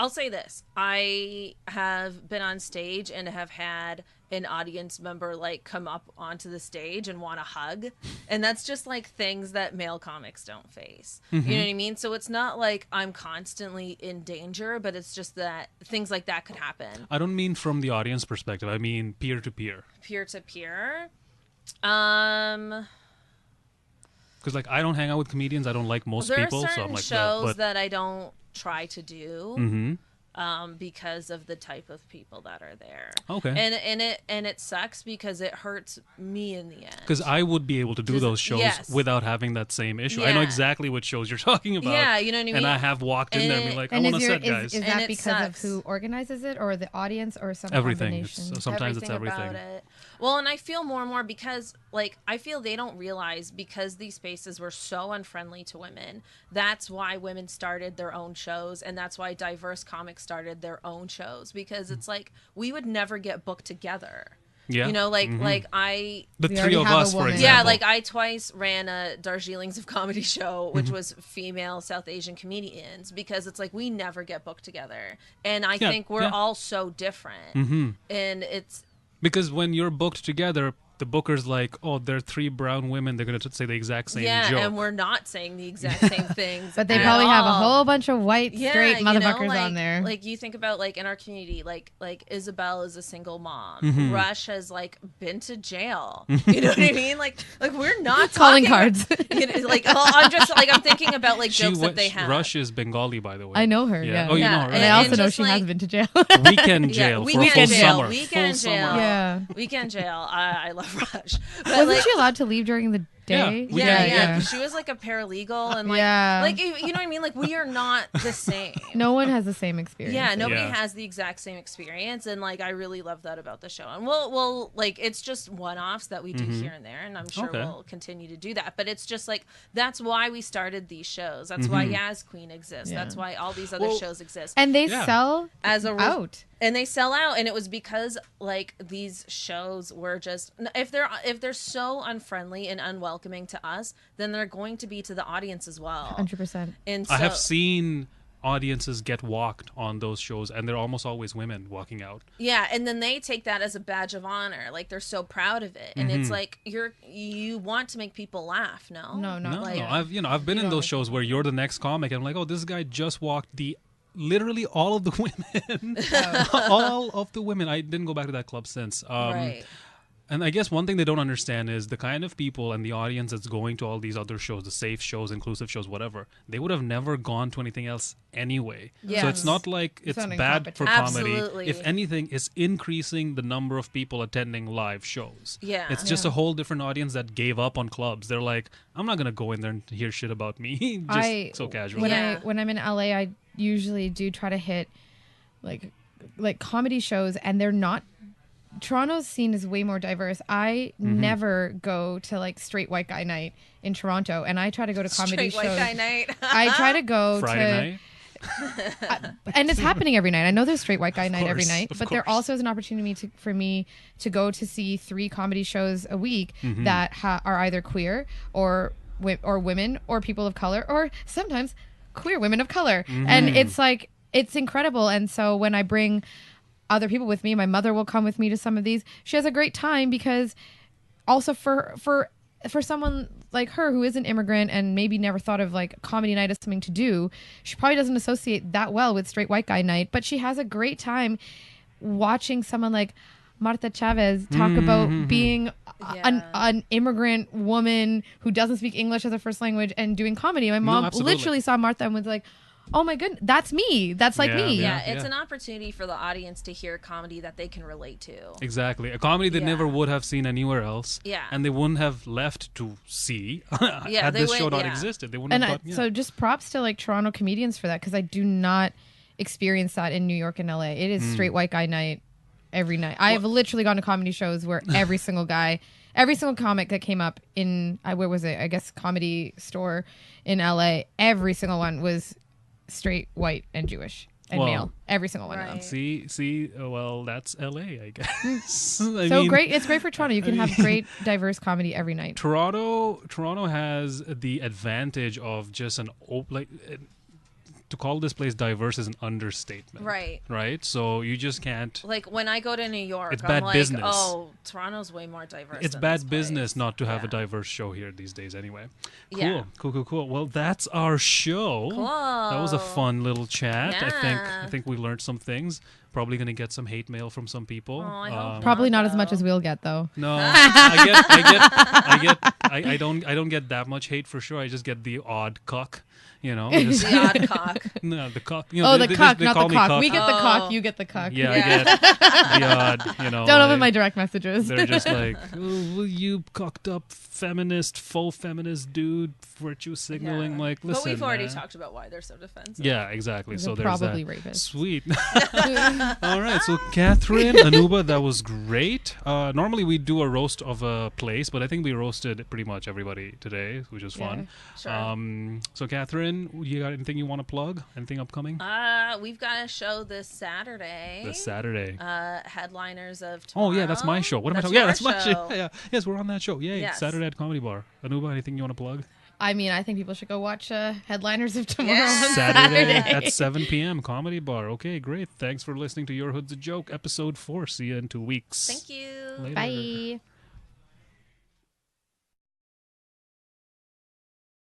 I'll say this. I have been on stage and have had an audience member like come up onto the stage and want a hug. And that's just like things that male comics don't face. You know what I mean? So it's not like I'm constantly in danger, but it's just that things like that could happen. I don't mean from the audience perspective. I mean peer to peer. Peer to peer. Because like I don't hang out with comedians. I don't like most There people. are So certain I'm like, shows but that I don't try to do. Because of the type of people that are there. Okay. And it sucks because it hurts me in the end. because I would be able to do those shows yes. without having that same issue. I know Yeah. exactly what shows you're talking about. Yeah, you know what I mean? And I have walked in there and be like, I And want to is, your, set guys. is And that it because sucks. of who organizes it or the audience or some Everything. combination? It's, sometimes it's About everything. it. Well, and I feel more and more because, like, I feel they don't realize because these spaces were so unfriendly to women. That's why women started their own shows, and that's why diverse comics started their own shows because it's like we would never get booked together. Yeah. You know, like The We three already of have a us, for woman. example. Yeah, like I twice ran a Darjeelings of Comedy show, which was female South Asian comedians, because it's like we never get booked together, and I think we're all so different, and it's Because when you're booked together, the booker's like, oh, they're three brown women. They're going to say the exact same joke. and we're not saying the exact same things, But they at probably have a all. whole bunch of white, straight you know, motherfuckers like, on there. Like you think about like in our community, like Isabel is a single mom. Rush has like been to jail. You know what I mean? Like we're not Calling talking- cards. You know, like I'm just like I'm thinking about like jokes that they have. Rush is Bengali, by the way. I know her, yeah. Oh, you Yeah, know her. and I and also know just, she has like- been to jail. Weekend jail for a full weekend jail, summer. weekend Full jail. summer. Yeah. Weekend jail. I love Rush. But Wasn't like, she allowed to leave during the day? yeah. 'Cause she was like a paralegal and like, Yeah. like you know what I mean? Like we are not the same. No one has the same experience. Yeah, nobody Yeah. has the exact same experience, and like I really love that about the show. And we'll like it's just one-offs that we do here and there, and I'm sure Okay. we'll continue to do that. But it's just like that's why we started these shows. That's why Yaz Queen exists. Yeah. That's why all these other Well, shows exist. And they Yeah. sell As a out. and they sell out, and it was because like these shows were just if they're so unfriendly and unwelcoming to us, then they're going to be to the audience as well. 100%. And so, I have seen audiences get walked on those shows, and they're almost always women walking out. yeah, and then they take that as a badge of honor, like they're so proud of it, and it's like you want to make people laugh. No, No, not No, like I've been in those shows where you're the next comic, and I'm like, oh, this guy just walked literally all of the women. All of the women. I didn't go back to that club since. right. And I guess one thing they don't understand is the kind of people and the audience that's going to all these other shows, the safe shows, inclusive shows, whatever, they would have never gone to anything else anyway. So Yes. it's not like it's not in bad for competition. comedy. Absolutely. If anything, it's increasing the number of people attending live shows. Yeah. It's just a whole different audience that gave up on clubs. They're like, I'm not going to go in there and hear shit about me. Just so casual. When I'm in LA, I usually do try to hit like comedy shows, and they're not. Toronto's scene is way more diverse. I never go to like straight white guy night in Toronto, and I try to go to comedy Straight shows. white guy night. I try to go Friday to, night. and it's happening every night. I know there's straight white guy night every course, night, of but there course. also is an opportunity for me to go to see 3 comedy shows a week that are either queer or women or people of color, or sometimes queer women of color, and it's incredible. And so when I bring other people with me, my mother will come with me to some of these. She has a great time because also for someone like her who is an immigrant and maybe never thought of like comedy night as something to do, she probably doesn't associate that well with straight white guy night, but she has a great time watching someone like Marta Chavez talk about being an immigrant woman who doesn't speak English as a first language and doing comedy. My mom absolutely. literally saw Martha and was like, oh my goodness, that's me. That's like me. Yeah, it's an opportunity for the audience to hear comedy that they can relate to. Exactly. A comedy they never would have seen anywhere else. Yeah. And they wouldn't have left to see had this show not existed. They wouldn't have So just props to like Toronto comedians for that, because I do not experience that in New York and LA. It is straight white guy night every night. I've literally gone to comedy shows where every single comic that came up in, where was it? I guess Comedy Store in LA, every single one was straight white and Jewish and male. Every single one of them. See, well, that's LA, I guess. Great. It's great for Toronto. You can have great, diverse comedy every night. Toronto has the advantage of just to call this place diverse is an understatement. Right? So you just can't... Like, when I go to New York, it's bad business. Oh, Toronto's way more diverse It's than bad this business place. not to have a diverse show here these days anyway. Yeah. Cool. Well, that's our show. Cool. That was a fun little chat. Yeah. I think we learned some things. Probably going to get some hate mail from some people. Oh, I hope probably not as much as we'll get, though. No, I don't get that much hate for sure. I just get the odd cuck. The odd cock. No, the cock. The cuck, not the cock. We get the cock, you get the cuck. Yeah, I get the odd, Don't open my direct messages. They're just like, will you cocked up faux feminist dude, virtue signaling? Yeah. Like, listen. But we've already talked about why they're so defensive. Yeah, exactly. They're so there's probably that. rapists. Sweet. All right. So Cathryn, Anubha, that was great. Normally we do a roast of a place, but I think we roasted pretty much everybody today, which was fun. Sure. So Cathryn, you got anything you want to plug? Anything upcoming? We've got a show this Saturday. Headliners of Tomorrow. Oh yeah, that's my show. What am I talking? Yeah, that's my show. Yeah. Yes, we're on that show. Yay. Yes. Saturday at Comedy Bar. Anubha, anything you want to plug? I mean, I think people should go watch Headliners of Tomorrow on Saturday at 7 p.m. Comedy Bar. Okay, great. Thanks for listening to Your Hood's a Joke, episode 4. See you in 2 weeks. Thank you. Later. Bye.